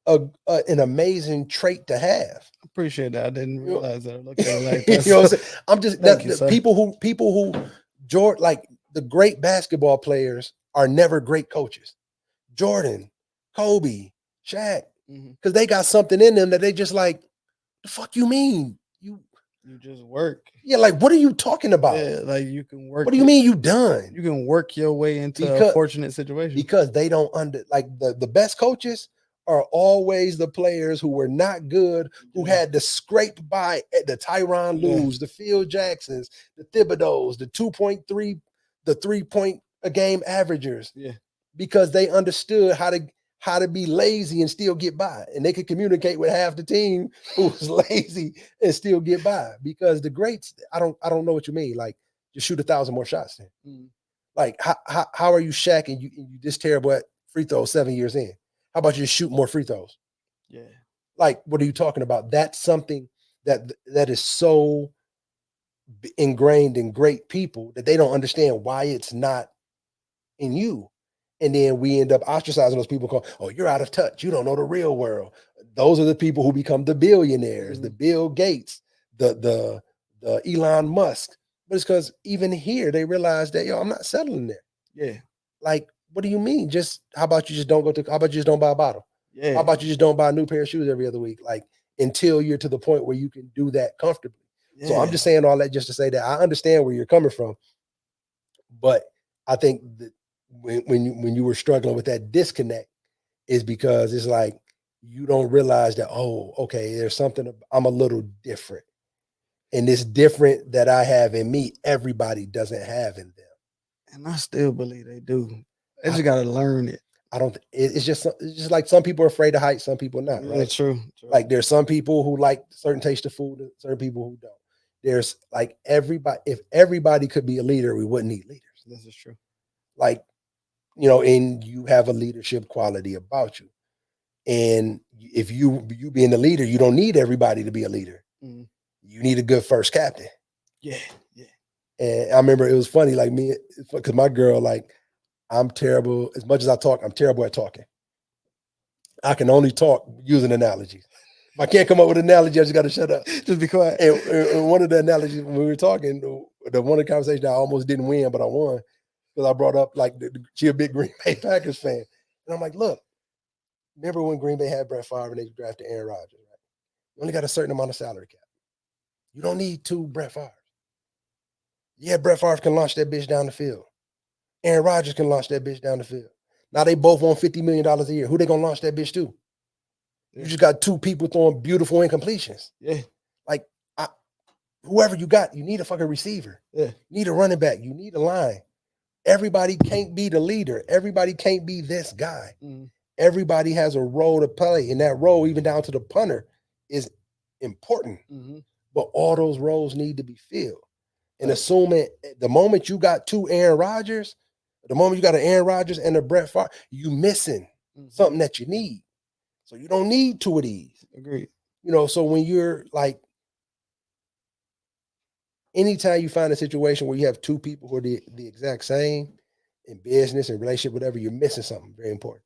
Speaker 1: an amazing trait to have.
Speaker 2: Appreciate that. I didn't realize that. Look at it like
Speaker 1: you
Speaker 2: that.
Speaker 1: know what I'm saying? I'm just
Speaker 2: you,
Speaker 1: people who Jordan, like the great basketball players are never great coaches. Jordan, Kobe, Shaq, because they got something in them that they just like, the fuck you mean? You
Speaker 2: just work.
Speaker 1: Yeah, like what are you talking about?
Speaker 2: Yeah, like you can work.
Speaker 1: What do you mean you done?
Speaker 2: You can work your way into a fortunate situation.
Speaker 1: Because they don't like the best coaches are always the players who were not good, who had to scrape by at the Tyronn Lues, the Phil Jacksons, the Thibodeaus, the 2.3, the 3-point a game averagers. Because they understood how to be lazy and still get by. And they could communicate with half the team who was lazy and still get by. Because the greats, I don't know what you mean. Like just shoot 1,000 more shots then. Like how are you Shaq and you this terrible at free throws 7 years in? How about you just shoot more free throws? Like what are you talking about? That's something that is so ingrained in great people that they don't understand why it's not in you. And then we end up ostracizing those people called, oh, you're out of touch. You don't know the real world. Those are the people who become the billionaires, the Bill Gates, the Elon Musk. But it's because even here they realize that, yo, I'm not settling there.
Speaker 2: Yeah.
Speaker 1: Like, what do you mean? Just how about you just don't how about you just don't buy a bottle?
Speaker 2: Yeah.
Speaker 1: How about you just don't buy a new pair of shoes every other week? Like, until you're to the point where you can do that comfortably. Yeah. So I'm just saying all that just to say that I understand where you're coming from. But I think that when you were struggling with that disconnect is because it's like you don't realize that, oh, okay, there's something, I'm a little different. And this different that I have in me, everybody doesn't have in them.
Speaker 2: And I still believe they do. They just got to learn it.
Speaker 1: I don't, it's just like some people are afraid of heights, some people not, right?
Speaker 2: That's true.
Speaker 1: Like there's some people who like certain taste of food and certain people who don't. There's like everybody, if everybody could be a leader, we wouldn't need leaders.
Speaker 2: This is true.
Speaker 1: Like, you know, and you have a leadership quality about you. And if you being the leader, you don't need everybody to be a leader. Mm-hmm. You need a good first captain.
Speaker 2: Yeah, yeah.
Speaker 1: And I remember it was funny, like me, because my girl, like, I'm terrible. As much as I talk, I'm terrible at talking. I can only talk using analogies. If I can't come up with an analogy, I just got to shut up.
Speaker 2: Just be quiet.
Speaker 1: And one of the analogies when we were talking, the one of the conversations I almost didn't win, but I won. Because I brought up like she a big Green Bay Packers fan. And I'm like, look, remember when Green Bay had Brett Favre and they drafted Aaron Rodgers, right? You only got a certain amount of salary cap. You don't need two Brett Favres. Yeah, Brett Favre can launch that bitch down the field. Aaron Rodgers can launch that bitch down the field. Now they both want $50 million a year. Who they gonna launch that bitch to? Yeah. You just got two people throwing beautiful incompletions.
Speaker 2: Yeah.
Speaker 1: Like, whoever you got, you need a fucking receiver.
Speaker 2: Yeah.
Speaker 1: You need a running back. You need a line. Everybody can't be the leader. Everybody can't be this guy. Mm-hmm. Everybody has a role to play. And that role, even down to the punter, is important. Mm-hmm. But all those roles need to be filled. And assuming the moment you got two Aaron Rodgers, the moment you got an Aaron Rodgers and a Brett Favre, you missing something that you need. So you don't need two of these.
Speaker 2: Agreed.
Speaker 1: You know, so when you're like, anytime you find a situation where you have two people who are the exact same in business and relationship, whatever, you're missing something very important.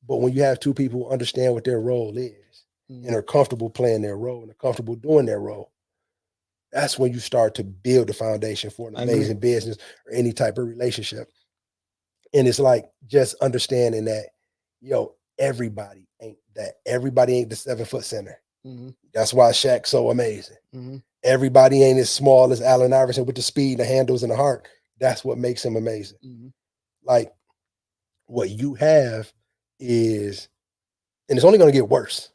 Speaker 1: But when you have two people who understand what their role is and are comfortable playing their role and are comfortable doing their role, that's when you start to build the foundation for an amazing business or any type of relationship. And it's like just understanding that, yo, everybody ain't the 7-foot center. Mm-hmm. That's why Shaq's so amazing. Mm-hmm. Everybody ain't as small as Allen Iverson with the speed, the handles, and the heart. That's what makes him amazing. Mm-hmm. Like, what you have is, and it's only going to get worse.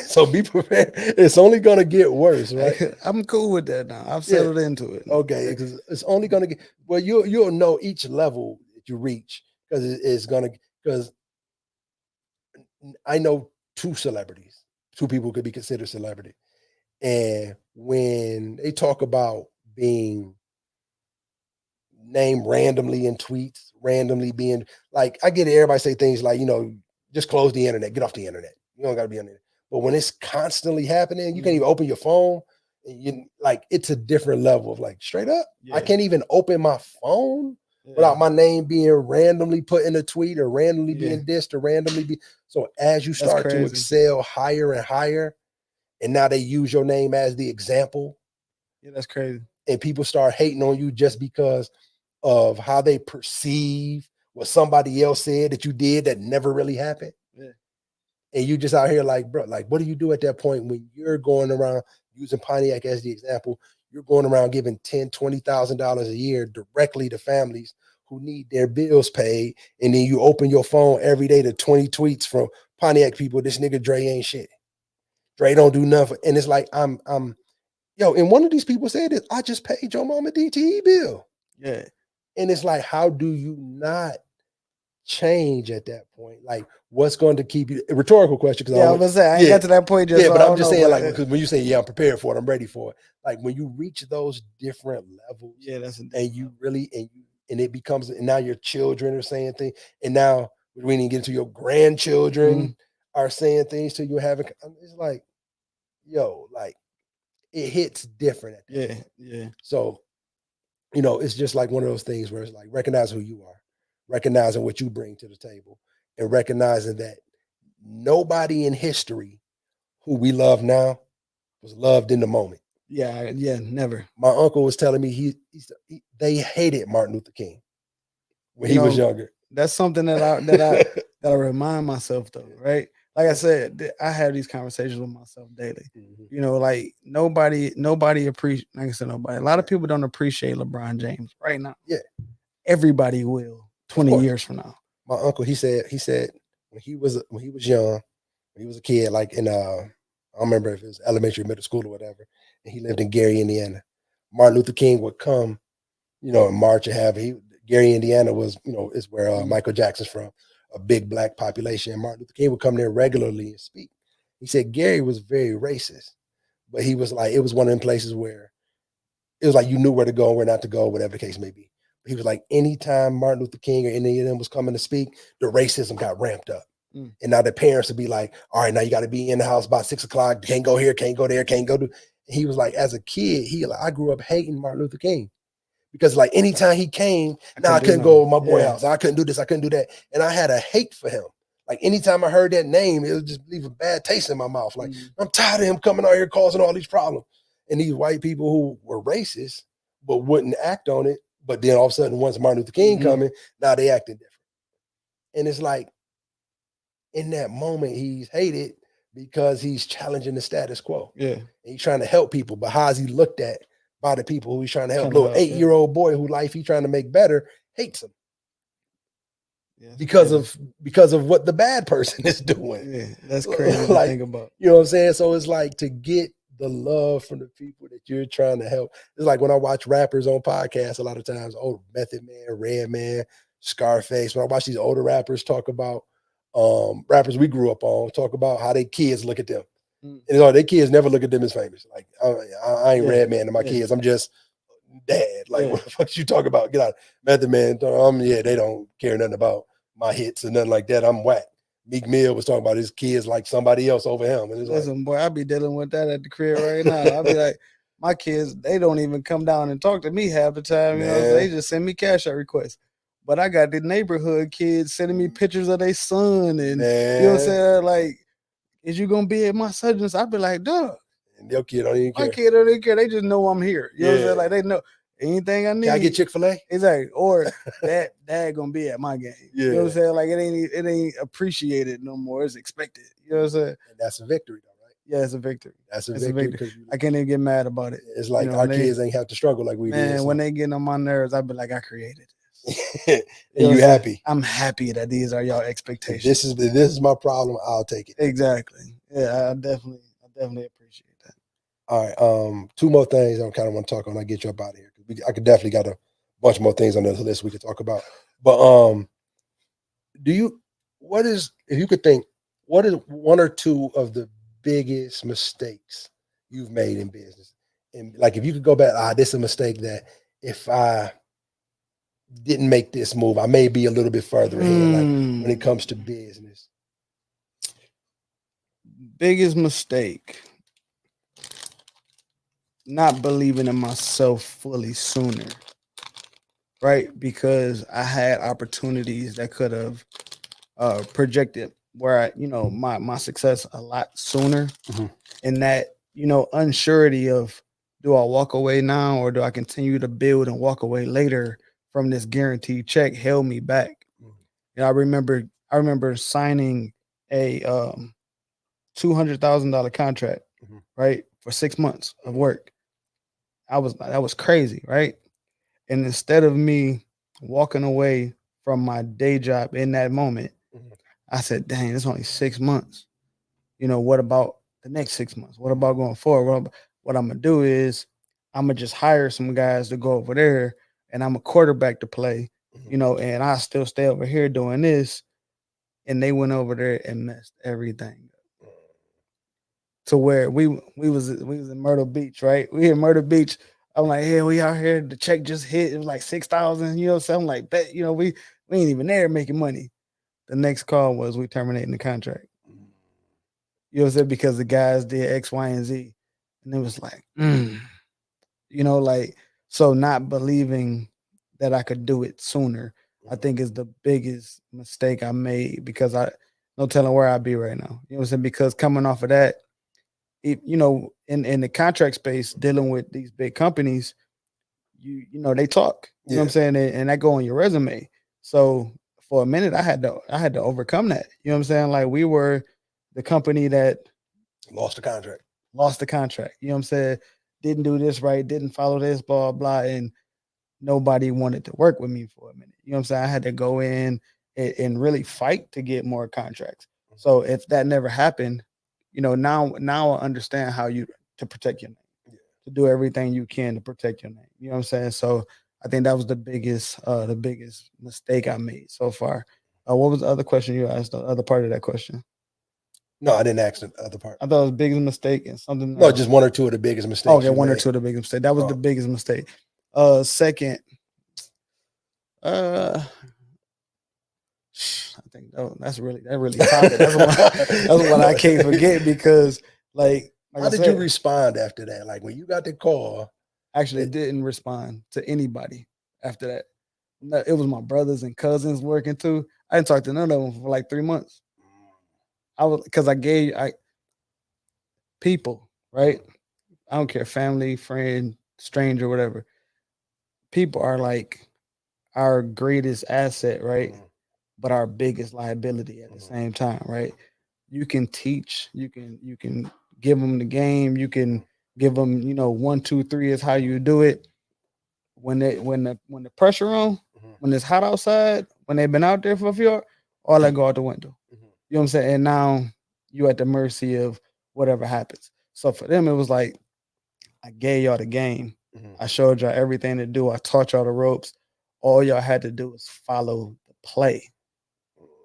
Speaker 1: So be prepared. It's only going to get worse, right?
Speaker 2: I'm cool with that now. I've settled into it.
Speaker 1: Okay, because it's only going to get, well, you'll know each level that you reach because it's going to, because I know two people could be considered celebrity. And when they talk about being named randomly in tweets, randomly being like, I get it, everybody say things like, you know, just close the internet, get off the internet. You don't got to be on it. But when it's constantly happening, you can't even open your phone. And you like, it's a different level of like, straight up. Yeah. I can't even open my phone without my name being randomly put in a tweet or randomly being dissed or randomly be. So as you start to excel higher and higher, and now they use your name as the example.
Speaker 2: Yeah, that's crazy.
Speaker 1: And people start hating on you just because of how they perceive what somebody else said that you did that never really happened. Yeah. And you just out here like, bro, like, what do you do at that point when you're going around using Pontiac as the example? You're going around giving $10,000, $20,000 a year directly to families who need their bills paid. And then you open your phone every day to 20 tweets from Pontiac people. This nigga Dre ain't shit. Dre don't do nothing. And it's like, and one of these people said this, I just paid your mama DTE bill.
Speaker 2: Yeah.
Speaker 1: And it's like, how do you not change at that point? Like, what's going to keep you? A rhetorical question.
Speaker 2: Yeah, I was going to say, I ain't got to that point just.
Speaker 1: Yeah, but I'm just saying, like, because when you say, yeah, I'm prepared for it, I'm ready for it. Like, when you reach those different levels, and you really, and it becomes, and now your children are saying things, and now we need to get into your grandchildren are saying things to you, having, it's like, yo, like, it hits different at that point.
Speaker 2: Yeah.
Speaker 1: So, you know, it's just like one of those things where it's like, recognize who you are, recognizing what you bring to the table, and recognizing that nobody in history who we love now was loved in the moment.
Speaker 2: Yeah, never.
Speaker 1: My uncle was telling me they hated Martin Luther King when he was younger.
Speaker 2: That's something that I remind myself though, right? Like I said, I have these conversations with myself daily. Like nobody appreciate. Like I said, nobody. A lot of people don't appreciate LeBron James right now.
Speaker 1: Yeah,
Speaker 2: everybody will 20 years from now.
Speaker 1: My uncle, he said when he was young, when he was a kid, like in I don't remember if it was elementary, middle school, or whatever, and he lived in Gary, Indiana. Martin Luther King would come, in March and have Gary, Indiana was, is where Michael Jackson's from, a big black population. And Martin Luther King would come there regularly and speak. He said Gary was very racist, but he was like, it was one of them places where it was like you knew where to go and where not to go, whatever the case may be. But he was like, anytime Martin Luther King or any of them was coming to speak, the racism got ramped up. And now the parents would be like, all right, now you got to be in the house by 6 o'clock. Can't go here, can't go there, can't go to. He was like, as a kid, I grew up hating Martin Luther King because like anytime he came, I couldn't go to my boy house. I couldn't do this, I couldn't do that. And I had a hate for him. Like anytime I heard that name, it would just leave a bad taste in my mouth. Like I'm tired of him coming out here causing all these problems. And these white people who were racist, but wouldn't act on it. But then all of a sudden, once Martin Luther King coming, now they acting different. And it's like, in that moment, he's hated because he's challenging the status quo.
Speaker 2: Yeah.
Speaker 1: And he's trying to help people. But how is he looked at by the people who he's trying to help? Little 8-year-old boy who life he's trying to make better hates him. Yeah, because of what the bad person is doing.
Speaker 2: Yeah, that's crazy to think about.
Speaker 1: You know what I'm saying? So it's like to get the love from the people that you're trying to help. It's like when I watch rappers on podcasts a lot of times, Method Man, Redman, Scarface. When I watch these older rappers talk about rappers we grew up on, talk about how their kids look at them. And their kids never look at them as famous. Like I ain't Redman to my kids. I'm just dad. Like what the fuck you talk about? Get out. Method Man, they don't care nothing about my hits and nothing like that. I'm whack. Meek Mill was talking about his kids like somebody else over him. And
Speaker 2: listen, boy, I be dealing with that at the crib right now. I be like, my kids, they don't even come down and talk to me half the time. You know, they just send me cash out requests. But I got the neighborhood kids sending me pictures of their son, and you know what I'm saying? Like, is you gonna be at my son's? I'd be like, duh.
Speaker 1: And your kid don't even care.
Speaker 2: My kid don't even care. They just know I'm here. You know what I'm saying? Like they know anything I need.
Speaker 1: Can I get Chick-fil-A?
Speaker 2: Exactly. Or dad gonna be at my game.
Speaker 1: Yeah.
Speaker 2: You know what I'm saying? Like it ain't appreciated no more. It's expected. You know what I'm saying?
Speaker 1: And that's a victory, though, right?
Speaker 2: Yeah, it's a victory.
Speaker 1: That's a victory.
Speaker 2: I can't even get mad about it.
Speaker 1: It's like our kids ain't have to struggle like we did.
Speaker 2: Man, when they get on my nerves, I'd be like, I created this.
Speaker 1: And you happy?
Speaker 2: I'm happy that these are y'all expectations.
Speaker 1: This is my problem. I'll take it.
Speaker 2: Exactly. Yeah, I definitely appreciate that.
Speaker 1: All right. 2 more things I kind of want to talk on. I get you up out of here. I could definitely got a bunch more things on the list we could talk about. But if you could think, what is 1 or 2 of the biggest mistakes you've made in business? And like if you could go back, this is a mistake that if I didn't make this move, I may be a little bit further ahead, like when it comes to business.
Speaker 2: Biggest mistake, not believing in myself fully sooner, right? Because I had opportunities that could have projected where my success a lot sooner, and that unsurety of, do I walk away now or do I continue to build and walk away later from this guaranteed check held me back. And I remember signing a $200,000 contract, right, for 6 months of work. That was crazy, right? And instead of me walking away from my day job in that moment, I said, dang, it's only 6 months. What about the next 6 months? What about going forward? What I'm gonna do is I'm gonna just hire some guys to go over there, and I'm a quarterback to play, and I still stay over here doing this. And they went over there and messed everything up. To where we was in Myrtle Beach, right? We in Myrtle Beach. I'm like, hey, we out here. The check just hit. It was like 6,000. So I'm like, bet, we ain't even there making money. The next call was we terminating the contract. You know what I'm saying? Because the guys did X, Y, and Z, and it was like, so not believing that I could do it sooner. I think is the biggest mistake I made because I no telling where I'd be right now. You know what I'm saying? Because coming off of that, in the contract space, dealing with these big companies, they talk. You know what I'm saying? And that go on your resume. So for a minute, I had to overcome that. You know what I'm saying? Like we were the company that
Speaker 1: lost the contract.
Speaker 2: You know what I'm saying? Didn't do this right, didn't follow this, blah, blah. And nobody wanted to work with me for a minute. You know what I'm saying? I had to go in and really fight to get more contracts. So if that never happened, now I understand how to protect your name, to do everything you can to protect your name. You know what I'm saying? So I think that was the biggest mistake I made so far. What was the other question you asked? The other part of that question?
Speaker 1: No, I didn't ask the other part.
Speaker 2: I thought it was the biggest mistake and something.
Speaker 1: No, just one or two of the biggest mistakes.
Speaker 2: Okay, one or two of the biggest mistakes. That was the biggest mistake. Second, I think that's really topic. That's what I can't forget because like
Speaker 1: how did you respond after that? Like when you got the call,
Speaker 2: actually didn't respond to anybody after that. No, it was my brothers and cousins working too. I didn't talk to none of them for like 3 months. Because people, right? I don't care, family, friend, stranger, whatever. People are like our greatest asset, right? But our biggest liability at the same time, right? You can teach, you can give them the game, you can give them, 1, 2, 3 is how you do it. When the pressure on, when it's hot outside, when they've been out there for a few hours, all that go out the window. You know what I'm saying? And now you at the mercy of whatever happens. So for them, it was like I gave y'all the game. I showed y'all everything to do. I taught y'all the ropes. All y'all had to do was follow the play.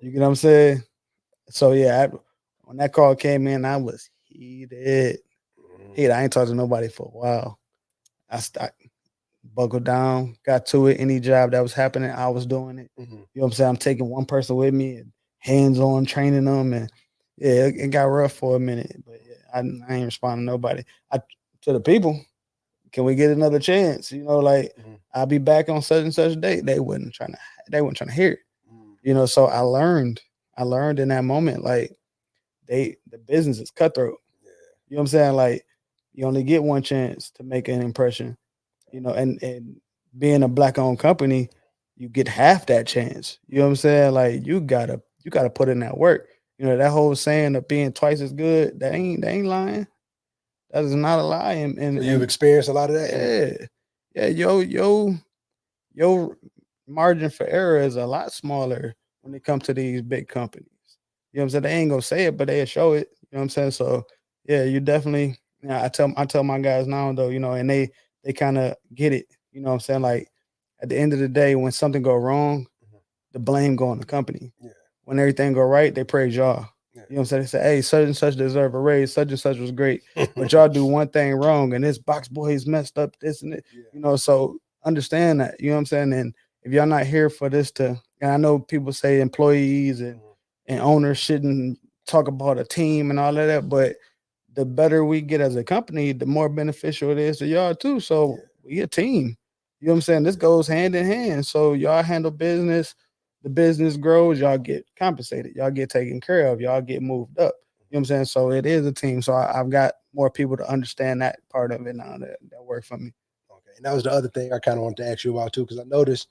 Speaker 2: You get what I'm saying? So yeah, when that call came in, I was heated. I ain't talked to nobody for a while. I buckled down, got to it. Any job that was happening, I was doing it. You know what I'm saying? I'm taking one person with me and hands-on training them. And yeah, it got rough for a minute. But yeah, I ain't responding to nobody. To the people, can we get another chance? I'll be back on such and such date. They wasn't trying to hear it. So I learned in that moment, like the business is cutthroat. You know what I'm saying? Like you only get one chance to make an impression, and being a black owned company, you get half that chance. You know what I'm saying? Like you gotta put in that work. That whole saying of being twice as good, they ain't lying. That is not a lie. And
Speaker 1: you've experienced a lot of that.
Speaker 2: Yeah. Your margin for error is a lot smaller when it comes to these big companies. You know what I'm saying? They ain't gonna say it, but they'll show it. You know what I'm saying? So yeah, you definitely. I tell my guys now though, and they kind of get it. You know what I'm saying? Like at the end of the day, when something go wrong, the blame go on the company. Yeah. When everything go right, they praise y'all. Yeah. You know what I'm saying? They say, hey, such and such deserve a raise. Such and such was great. But y'all do one thing wrong and this box boy's messed up this and it. Yeah. So understand that. You know what I'm saying? And if y'all not here for this and I know people say employees and owners shouldn't talk about a team and all of that, but the better we get as a company, the more beneficial it is to y'all too. So we a team. You know what I'm saying? This goes hand in hand. So y'all handle business, the business grows, y'all get compensated, y'all get taken care of, y'all get moved up. You know what I'm saying? So it is a team. So I've got more people to understand that part of it now that work for me.
Speaker 1: Okay. And that was the other thing I kind of wanted to ask you about too, because I noticed,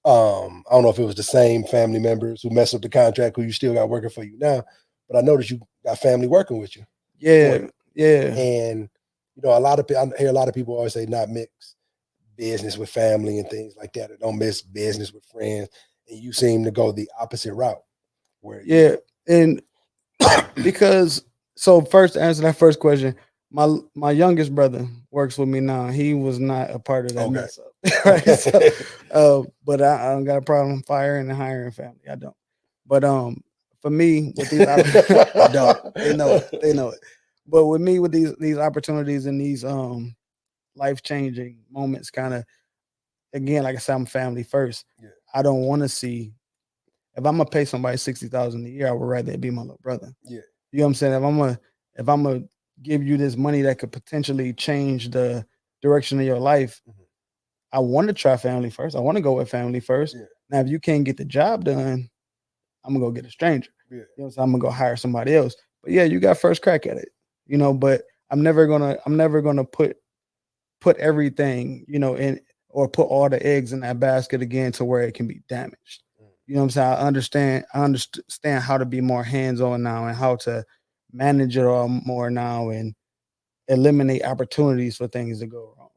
Speaker 1: I don't know if it was the same family members who messed up the contract who you still got working for you now, but I noticed you got family working with you.
Speaker 2: Yeah. Yeah.
Speaker 1: And a lot of people, I hear a lot of people always say not mix business with family and things like that, or don't mix business with friends. And you seem to go the opposite route.
Speaker 2: And because first to answer that first question, my youngest brother works with me now. He was not a part of that mess up. Right. So, but I don't got a problem firing and hiring family. I don't. But for me, with these I don't. They know it. But with me, with these opportunities and these life-changing moments, kind of, again, like I said, I'm family first. Yeah. I don't want to see, if I'm gonna pay somebody $60,000 a year, I would rather it be my little brother. Yeah. You know what I'm saying? If I'm gonna give you this money that could potentially change the direction of your life, I want to try family first. I want to go with family first. Yeah. Now, if you can't get the job done, I'm gonna go get a stranger.
Speaker 1: Yeah.
Speaker 2: You know what I'm saying? I'm gonna go hire somebody else. But yeah, you got first crack at it, you know, but I'm never gonna put everything, you know, in or put all the eggs in that basket again to where it can be damaged. You know what I'm saying? I understand how to be more hands-on now and how to manage it all more now and eliminate opportunities for things to go wrong.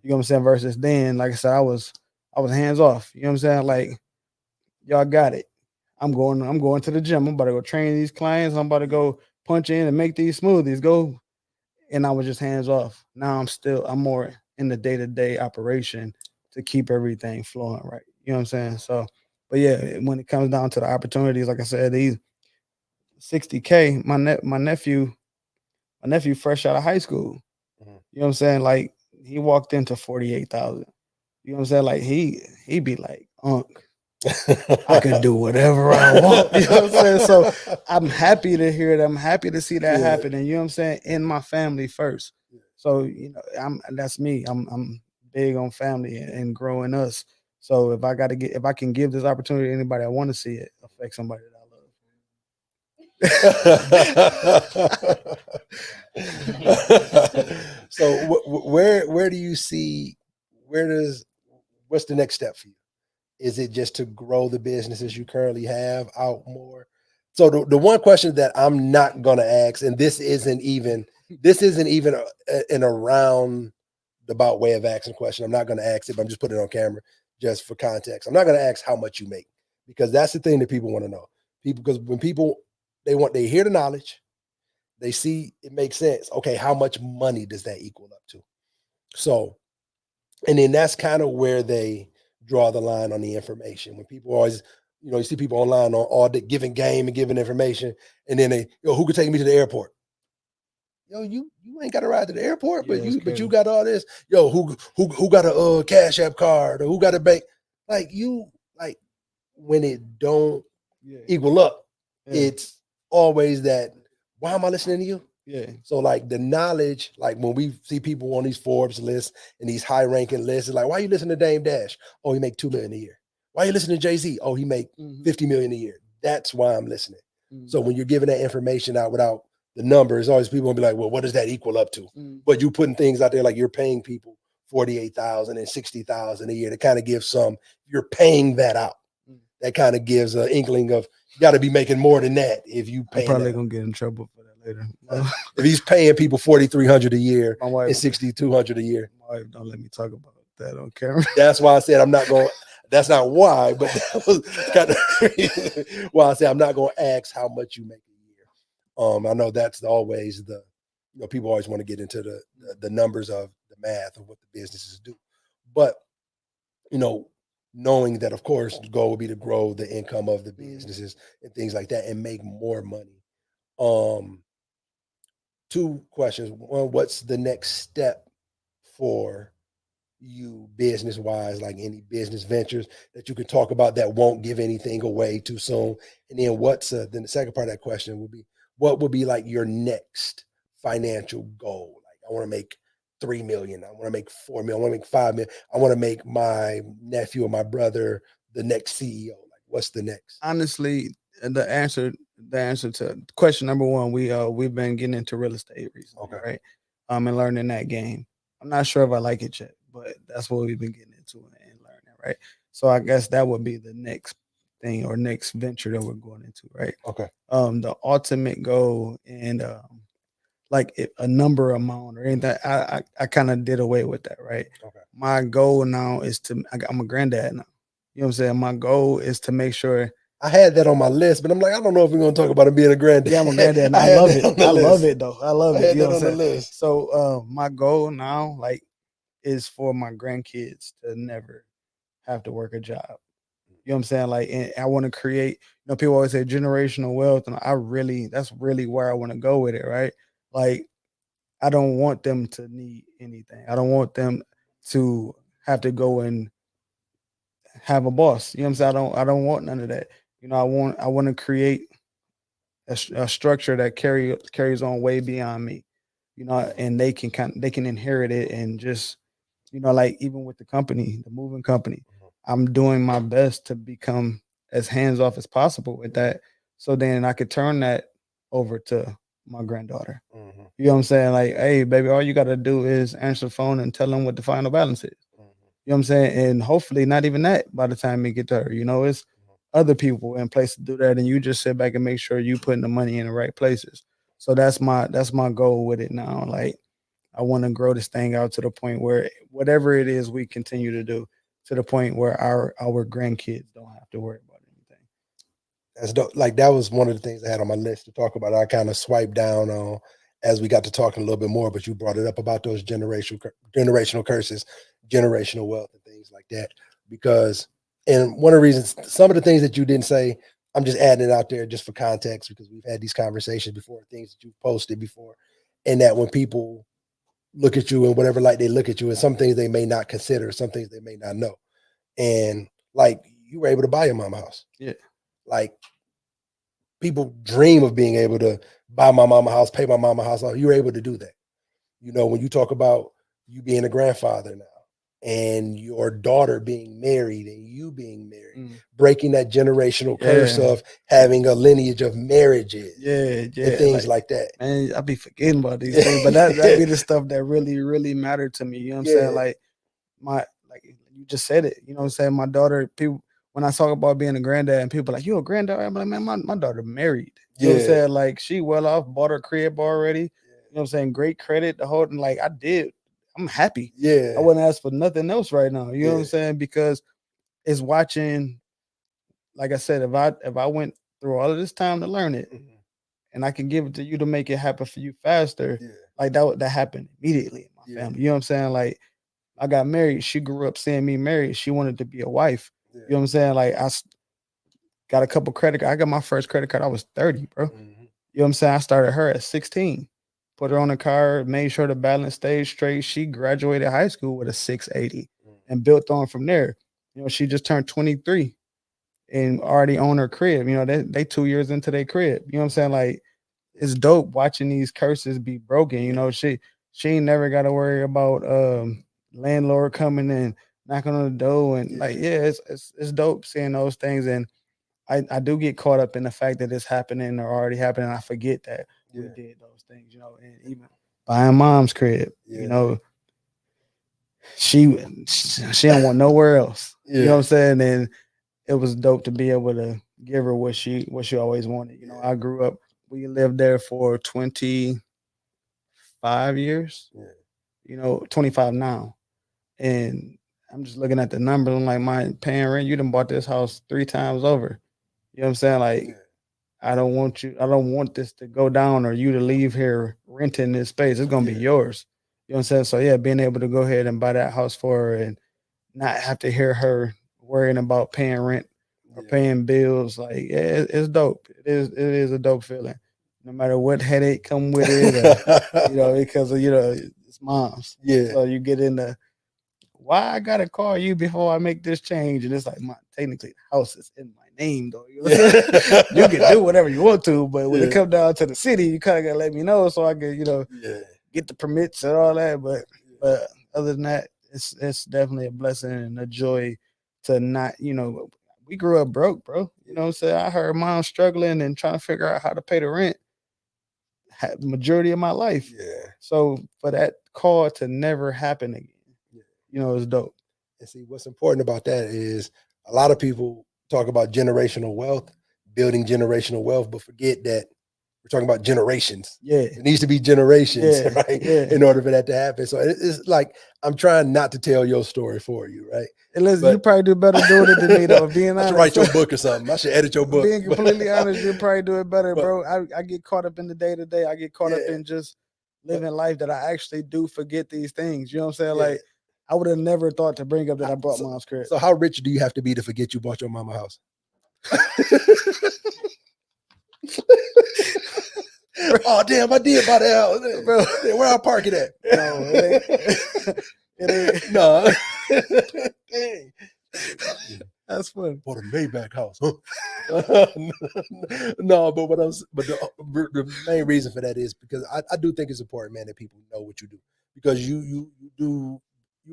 Speaker 2: You know what I'm saying? Versus then, like I said, I was hands off. You know what I'm saying? Like, y'all got it. I'm going to the gym. I'm about to go train these clients. I'm about to go punch in and make these smoothies. Go. And I was just hands off. Now I'm more in the day-to-day operation to keep everything flowing right. You know what I'm saying? So, but yeah, when it comes down to the opportunities, like I said, these 60K, my nephew fresh out of high school. You know what I'm saying? Like, he walked into 48,000. You know what I'm saying? Like, he be like, Unc, I could do whatever I want. You know what I'm saying? So I'm happy to hear it. I'm happy to see that happen. And you know what I'm saying? In my family first. So, you know, that's me. I'm big on family and growing us. So if I can give this opportunity to anybody, I want to see it affect somebody that I love.
Speaker 1: So where do you see what's the next step for you? Is it just to grow the businesses you currently have out more? So the one question that I'm not gonna ask, and this isn't even an around about way of asking question. I'm not gonna ask it, but I'm just putting it on camera just for context. I'm not gonna ask how much you make, because that's the thing that people want to know. Because when people they hear the knowledge, they see it makes sense. Okay, how much money does that equal up to? So, and then that's kind of where they draw the line on the information. When people always, you see people online on all the giving game and giving information, and then who could take me to the airport? You ain't got to ride to the airport,
Speaker 2: Yeah,
Speaker 1: but you got all this. Who got a Cash App card, or who got a bank? Like when it don't equal up, it's always that. Why am I listening to you?
Speaker 2: Yeah.
Speaker 1: So like the knowledge, like when we see people on these Forbes lists and these high ranking lists, it's like, why you listen to Dame Dash? Oh, he make $2 million a year. Why you listening to Jay-Z? Oh, he make 50 million a year. That's why I'm listening. So when you're giving that information out without the numbers, always people will be like, well, what does that equal up to? But you putting things out there like you're paying people 48,000 and 60,000 a year to kind of give you're paying that out. That kind of gives an inkling of you got to be making more than that if you pay.
Speaker 2: I'm probably gonna get in trouble for that later.
Speaker 1: If he's paying people 4,300 a year and 6,200 a year,
Speaker 2: my wife don't let me talk about that on camera.
Speaker 1: That's why I said I'm not going. That's not why, but that was kind of why I said I'm not going to ask how much you make a year. I know that's always people always want to get into the numbers of the math of what the businesses do, but knowing that, of course, the goal would be to grow the income of the businesses and things like that and make more money. Two questions. One, what's the next step for you business wise, like any business ventures that you could talk about that won't give anything away too soon? And then then the second part of that question would be, what would be like your next financial goal? Like, I want to make 3 million. I want to make 4 million. I want to make 5 million. I want to make my nephew or my brother the next CEO. Like, what's the next?
Speaker 2: Honestly, the answer to question number one, we've been getting into real estate recently, right? And learning that game. I'm not sure if I like it yet, but that's what we've been getting into and learning, right? So I guess that would be the next thing or next venture that we're going into, right?
Speaker 1: Okay.
Speaker 2: The ultimate goal and like a number amount or anything, I kind of did away with that, right?
Speaker 1: Okay.
Speaker 2: My goal now is I'm a granddad now. You know what I'm saying? My goal is to make sure.
Speaker 1: I had that on my list, but I'm like, I don't know if we're going to talk about him being a granddad.
Speaker 2: Yeah, I'm a granddad. I love it. I love it though. I love it.
Speaker 1: You know what I'm saying?
Speaker 2: So my goal now, like, is for my grandkids to never have to work a job. You know what I'm saying? Like, and I want to create, people always say generational wealth, and that's really where I want to go with it, right? Like, I don't want them to need anything. I don't want them to have to go and have a boss. You know what I'm saying? I don't want none of that. I want to create a structure that carries on way beyond me. And they can inherit it and just, like even with the company, the moving company, I'm doing my best to become as hands off as possible with that. So then I could turn that over to my granddaughter.
Speaker 1: Mm-hmm.
Speaker 2: You know what I'm saying? Like, hey, baby, all you got to do is answer the phone and tell them what the final balance is.
Speaker 1: Mm-hmm.
Speaker 2: You know what I'm saying? And hopefully not even that by the time it get to her. You know, it's other people in place to do that. And you just sit back and make sure you putting the money in the right places. So that's my goal with it now. Like, I want to grow this thing out to the point where whatever it is we continue to do, to the point where our grandkids don't have to worry about anything.
Speaker 1: That's dope. Like, that was one of the things I had on my list to talk about. I kind of swiped down on as we got to talking a little bit more, but you brought it up about those generational curses, generational wealth, and things like that. Because, and one of the reasons, some of the things that you didn't say, I'm just adding it out there just for context, because we've had these conversations before, things that you've posted before, and that when people look at you and whatever light they look at you, and some things they may not consider, some things they may not know. And like, you were able to buy your mama house.
Speaker 2: Yeah.
Speaker 1: Like, people dream of being able to buy my mama house, pay my mama house off. You were able to do that. You know, when you talk about you being a grandfather now and your daughter being married and you being married, breaking that generational curse of having a lineage of marriages, and things like that.
Speaker 2: Man, I be forgetting about these things, but that be the stuff that really, really mattered to me. You know what I'm saying? Like you just said it. You know what I'm saying? My daughter, people, when I talk about being a granddad and people are like, you a granddad? I'm like, man, my daughter married. You know what I'm saying? Like, she well off, bought her crib already. You know what I'm saying? Great credit, the whole thing. Like, I did. I'm happy.
Speaker 1: Yeah.
Speaker 2: I wouldn't ask for nothing else right now. You know what I'm saying? Because it's watching, like I said, if I went through all of this time to learn it, and I can give it to you to make it happen for you faster, like that happened immediately in my family. You know what I'm saying? Like, I got married. She grew up seeing me married. She wanted to be a wife. You know what I'm saying? Like, I got a couple credit cards. I got my first credit card. I was 30, bro. You know what I'm saying? I started her at 16. Put her on the car, made sure the balance stayed straight. She graduated high school with a 680 and built on from there. You know, she just turned 23 and already own her crib. You know, they 2 years into their crib. You know what I'm saying? Like, it's dope watching these curses be broken. You know, she ain't never got to worry about landlord coming and knocking on the door. And like, it's dope seeing those things. And I do get caught up in the fact that it's happening or already happening. I forget that we did those things, you know, and even buying mom's crib, you know, she don't want nowhere else. You know what I'm saying? And it was dope to be able to give her what she always wanted. You know, I grew up, we lived there for 25 years, you know, 25 now. And I'm just looking at the numbers. I'm like, my paying rent, you done bought this house 3 times over. You know what I'm saying? Like, I don't want this to go down or you to leave here renting this space. It's gonna be yours. You know what I'm saying? So yeah, being able to go ahead and buy that house for her and not have to hear her worrying about paying rent or paying bills, like, it's dope. It is a dope feeling. No matter what headache come with it, or, you know, because of, you know, it's mom's. So you get into, why I gotta call you before I make this change? And it's like, technically the house is in my name though. You know what I'm saying? You can do whatever you want to, but when it comes down to the city, you kind of gotta let me know so I can, you know, get the permits and all that. But other than that, it's definitely a blessing and a joy to not, you know, we grew up broke, bro. You know what I'm saying? I heard mom struggling and trying to figure out how to pay the rent the majority of my life. So for that call to never happen again, you know, it's dope.
Speaker 1: And see, what's important about that is a lot of people talk about generational wealth, building generational wealth, but forget that we're talking about generations. It needs to be generations, right? In order for that to happen. So it's like, I'm trying not to tell your story for you, right?
Speaker 2: And listen, you probably do better doing it than me, though. Being honest,
Speaker 1: I should write your book or something. I should edit your book.
Speaker 2: Being completely honest, you probably do it better, bro. I get caught up in the day to day. I get caught up in just living life that I actually do forget these things. You know what I'm saying? Like, I would have never thought to bring up that I bought mom's crib.
Speaker 1: So how rich do you have to be to forget you bought your mama house? Oh damn! I did buy the house, bro. Where I park it at?
Speaker 2: No, it ain't.
Speaker 1: No.
Speaker 2: That's funny.
Speaker 1: Bought a Maybach house, huh? No, but the main reason for that is because I do think it's important, man, that people know what you do, because you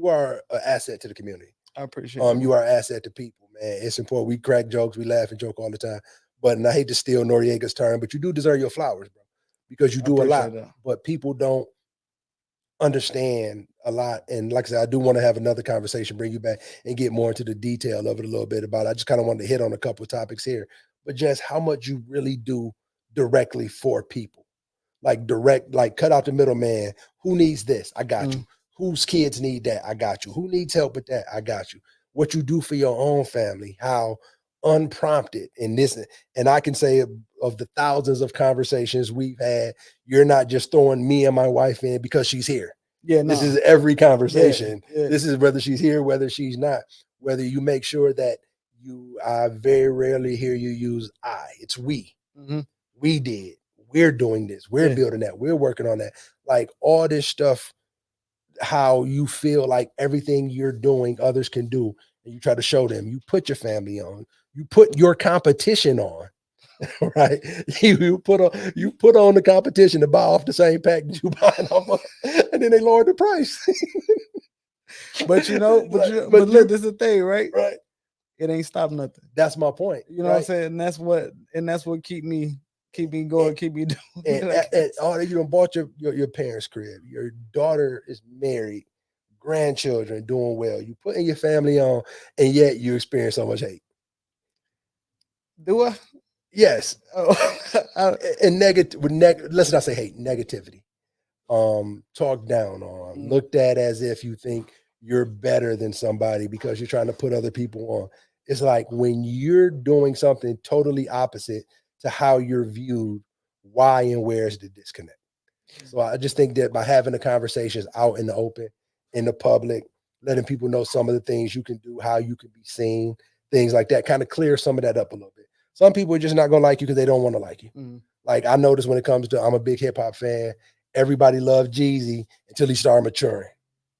Speaker 1: are an asset to the community.
Speaker 2: I appreciate it.
Speaker 1: You are an asset to people, man. It's important. We crack jokes, we laugh and joke all the time. But, and I hate to steal Noriega's term, but you do deserve your flowers, bro, because you do a lot.
Speaker 2: That.
Speaker 1: But people don't understand a lot. And like I said, I do want to have another conversation, bring you back and get more into the detail of it a little bit about it. I just kind of wanted to hit on a couple of topics here, but just how much you really do directly for people. Like direct, like cut out the middleman. Who needs this? I got you. Whose kids need that? I got you. Who needs help with that? I got you. What you do for your own family, how unprompted in this, and I can say of the thousands of conversations we've had, you're not just throwing me and my wife in because she's here.
Speaker 2: Yeah,
Speaker 1: this is every conversation. This is whether she's here, whether she's not, whether you make sure that I very rarely hear you use I. It's we. We did. We're doing this. We're building that. We're working on that. Like all this stuff, how you feel like everything you're doing, others can do. And you try to show them. You put your family on. You put your competition on. Right? You put on the competition to buy off the same pack that you buying off of, and then they lowered the price.
Speaker 2: But look, this is the thing, right?
Speaker 1: Right.
Speaker 2: It ain't stop nothing.
Speaker 1: That's my point.
Speaker 2: You know what I'm saying? And that's what keep me going, keep me doing.
Speaker 1: And you done bought your parents' crib. Your daughter is married, grandchildren doing well. You putting your family on, and yet you experience so much hate.
Speaker 2: Do I?
Speaker 1: Yes. And let's not say hate, negativity. Talked down on, looked at as if you think you're better than somebody because you're trying to put other people on. It's like when you're doing something totally opposite to how you're viewed, why and where is the disconnect? So I just think that by having the conversations out in the open, in the public, letting people know some of the things you can do, how you can be seen, things like that, kind of clear some of that up a little bit. Some people are just not going to like you because they don't want to like you. Like I noticed when it comes to, I'm a big hip hop fan. Everybody loved Jeezy until he started maturing.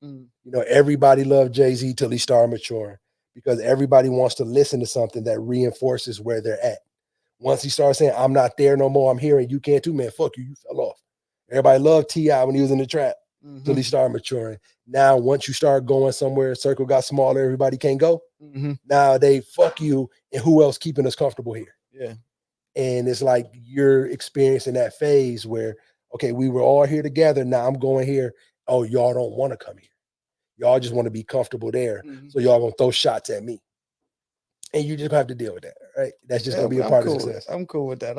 Speaker 1: You know, everybody loved Jay-Z till he started maturing because everybody wants to listen to something that reinforces where they're at. Once he starts saying, I'm not there no more, I'm here and you can't too, man, fuck you, you fell off. Everybody loved T.I. when he was in the trap till he started maturing. Now, once you start going somewhere, circle got smaller, everybody can't go. Now they fuck you and who else keeping us comfortable here?
Speaker 2: Yeah.
Speaker 1: And it's like you're experiencing that phase where, okay, we were all here together. Now I'm going here. Oh, y'all don't want to come here. Y'all just want to be comfortable there. So y'all gonna throw shots at me. And you just have to deal with that, right? That's just gonna be a part of success.
Speaker 2: I'm cool with that.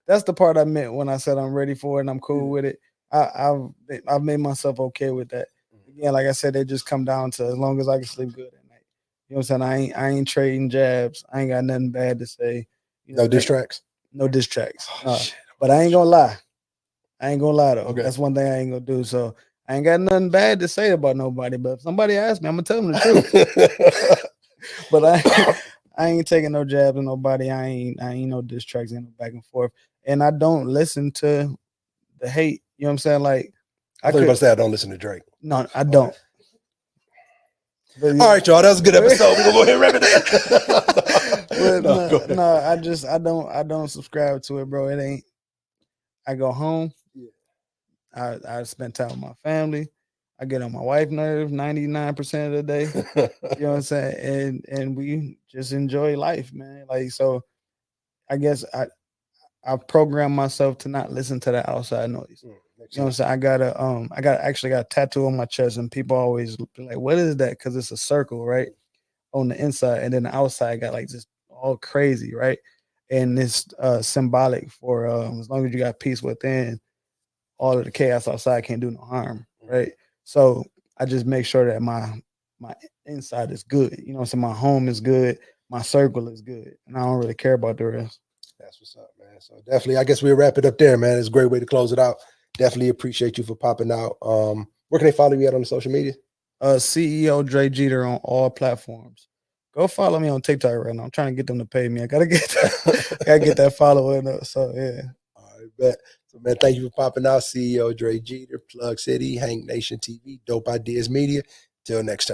Speaker 2: That's the part I meant when I said I'm ready for it and I'm cool with it. I've made myself okay with that. Again, like I said, it just come down to as long as I can sleep good at night. You know what I'm saying? I ain't trading jabs. I ain't got nothing bad to say. You know,
Speaker 1: no diss tracks?
Speaker 2: No diss tracks. But I ain't gonna lie. Though.
Speaker 1: Okay.
Speaker 2: That's one thing I ain't gonna do. So I ain't got nothing bad to say about nobody. But if somebody asks me, I'm gonna tell them the truth. But I ain't taking no jabs at nobody. I ain't no diss tracks, ain't no back and forth. And I don't listen to the hate. You know what I'm saying? Like
Speaker 1: I thought you were about to say I don't listen to Drake.
Speaker 2: No, I don't.
Speaker 1: All right, y'all. That was a good episode. We're gonna go ahead and wrap it up.
Speaker 2: I don't subscribe to it, bro. It ain't. I go home. I spend time with my family. I get on my wife's nerves 99% of the day. You know what I'm saying? And we just enjoy life, man. Like, so I guess I programmed myself to not listen to the outside noise. You know what I'm saying? I got a tattoo on my chest, and people always be like, what is that? Because it's a circle, right? On the inside, and then the outside got like just all crazy, right? And it's symbolic for as long as you got peace within, all of the chaos outside can't do no harm, right? So I just make sure that my inside is good. You know what I'm saying? My home is good, my circle is good, and I don't really care about the rest.
Speaker 1: That's what's up, man. So definitely, I guess we'll wrap it up there, man. It's a great way to close it out. Definitely appreciate you for popping out. Where can they follow you at on the social media?
Speaker 2: CEO Dre Geter on all platforms. Go follow me on TikTok right now. I'm trying to get them to pay me. I gotta get that following up. So yeah.
Speaker 1: All right, bet. So man, thank you for popping out. CEO Dre Geter, Plug City, Hank Nation TV, Dope Ideas Media. Till next time.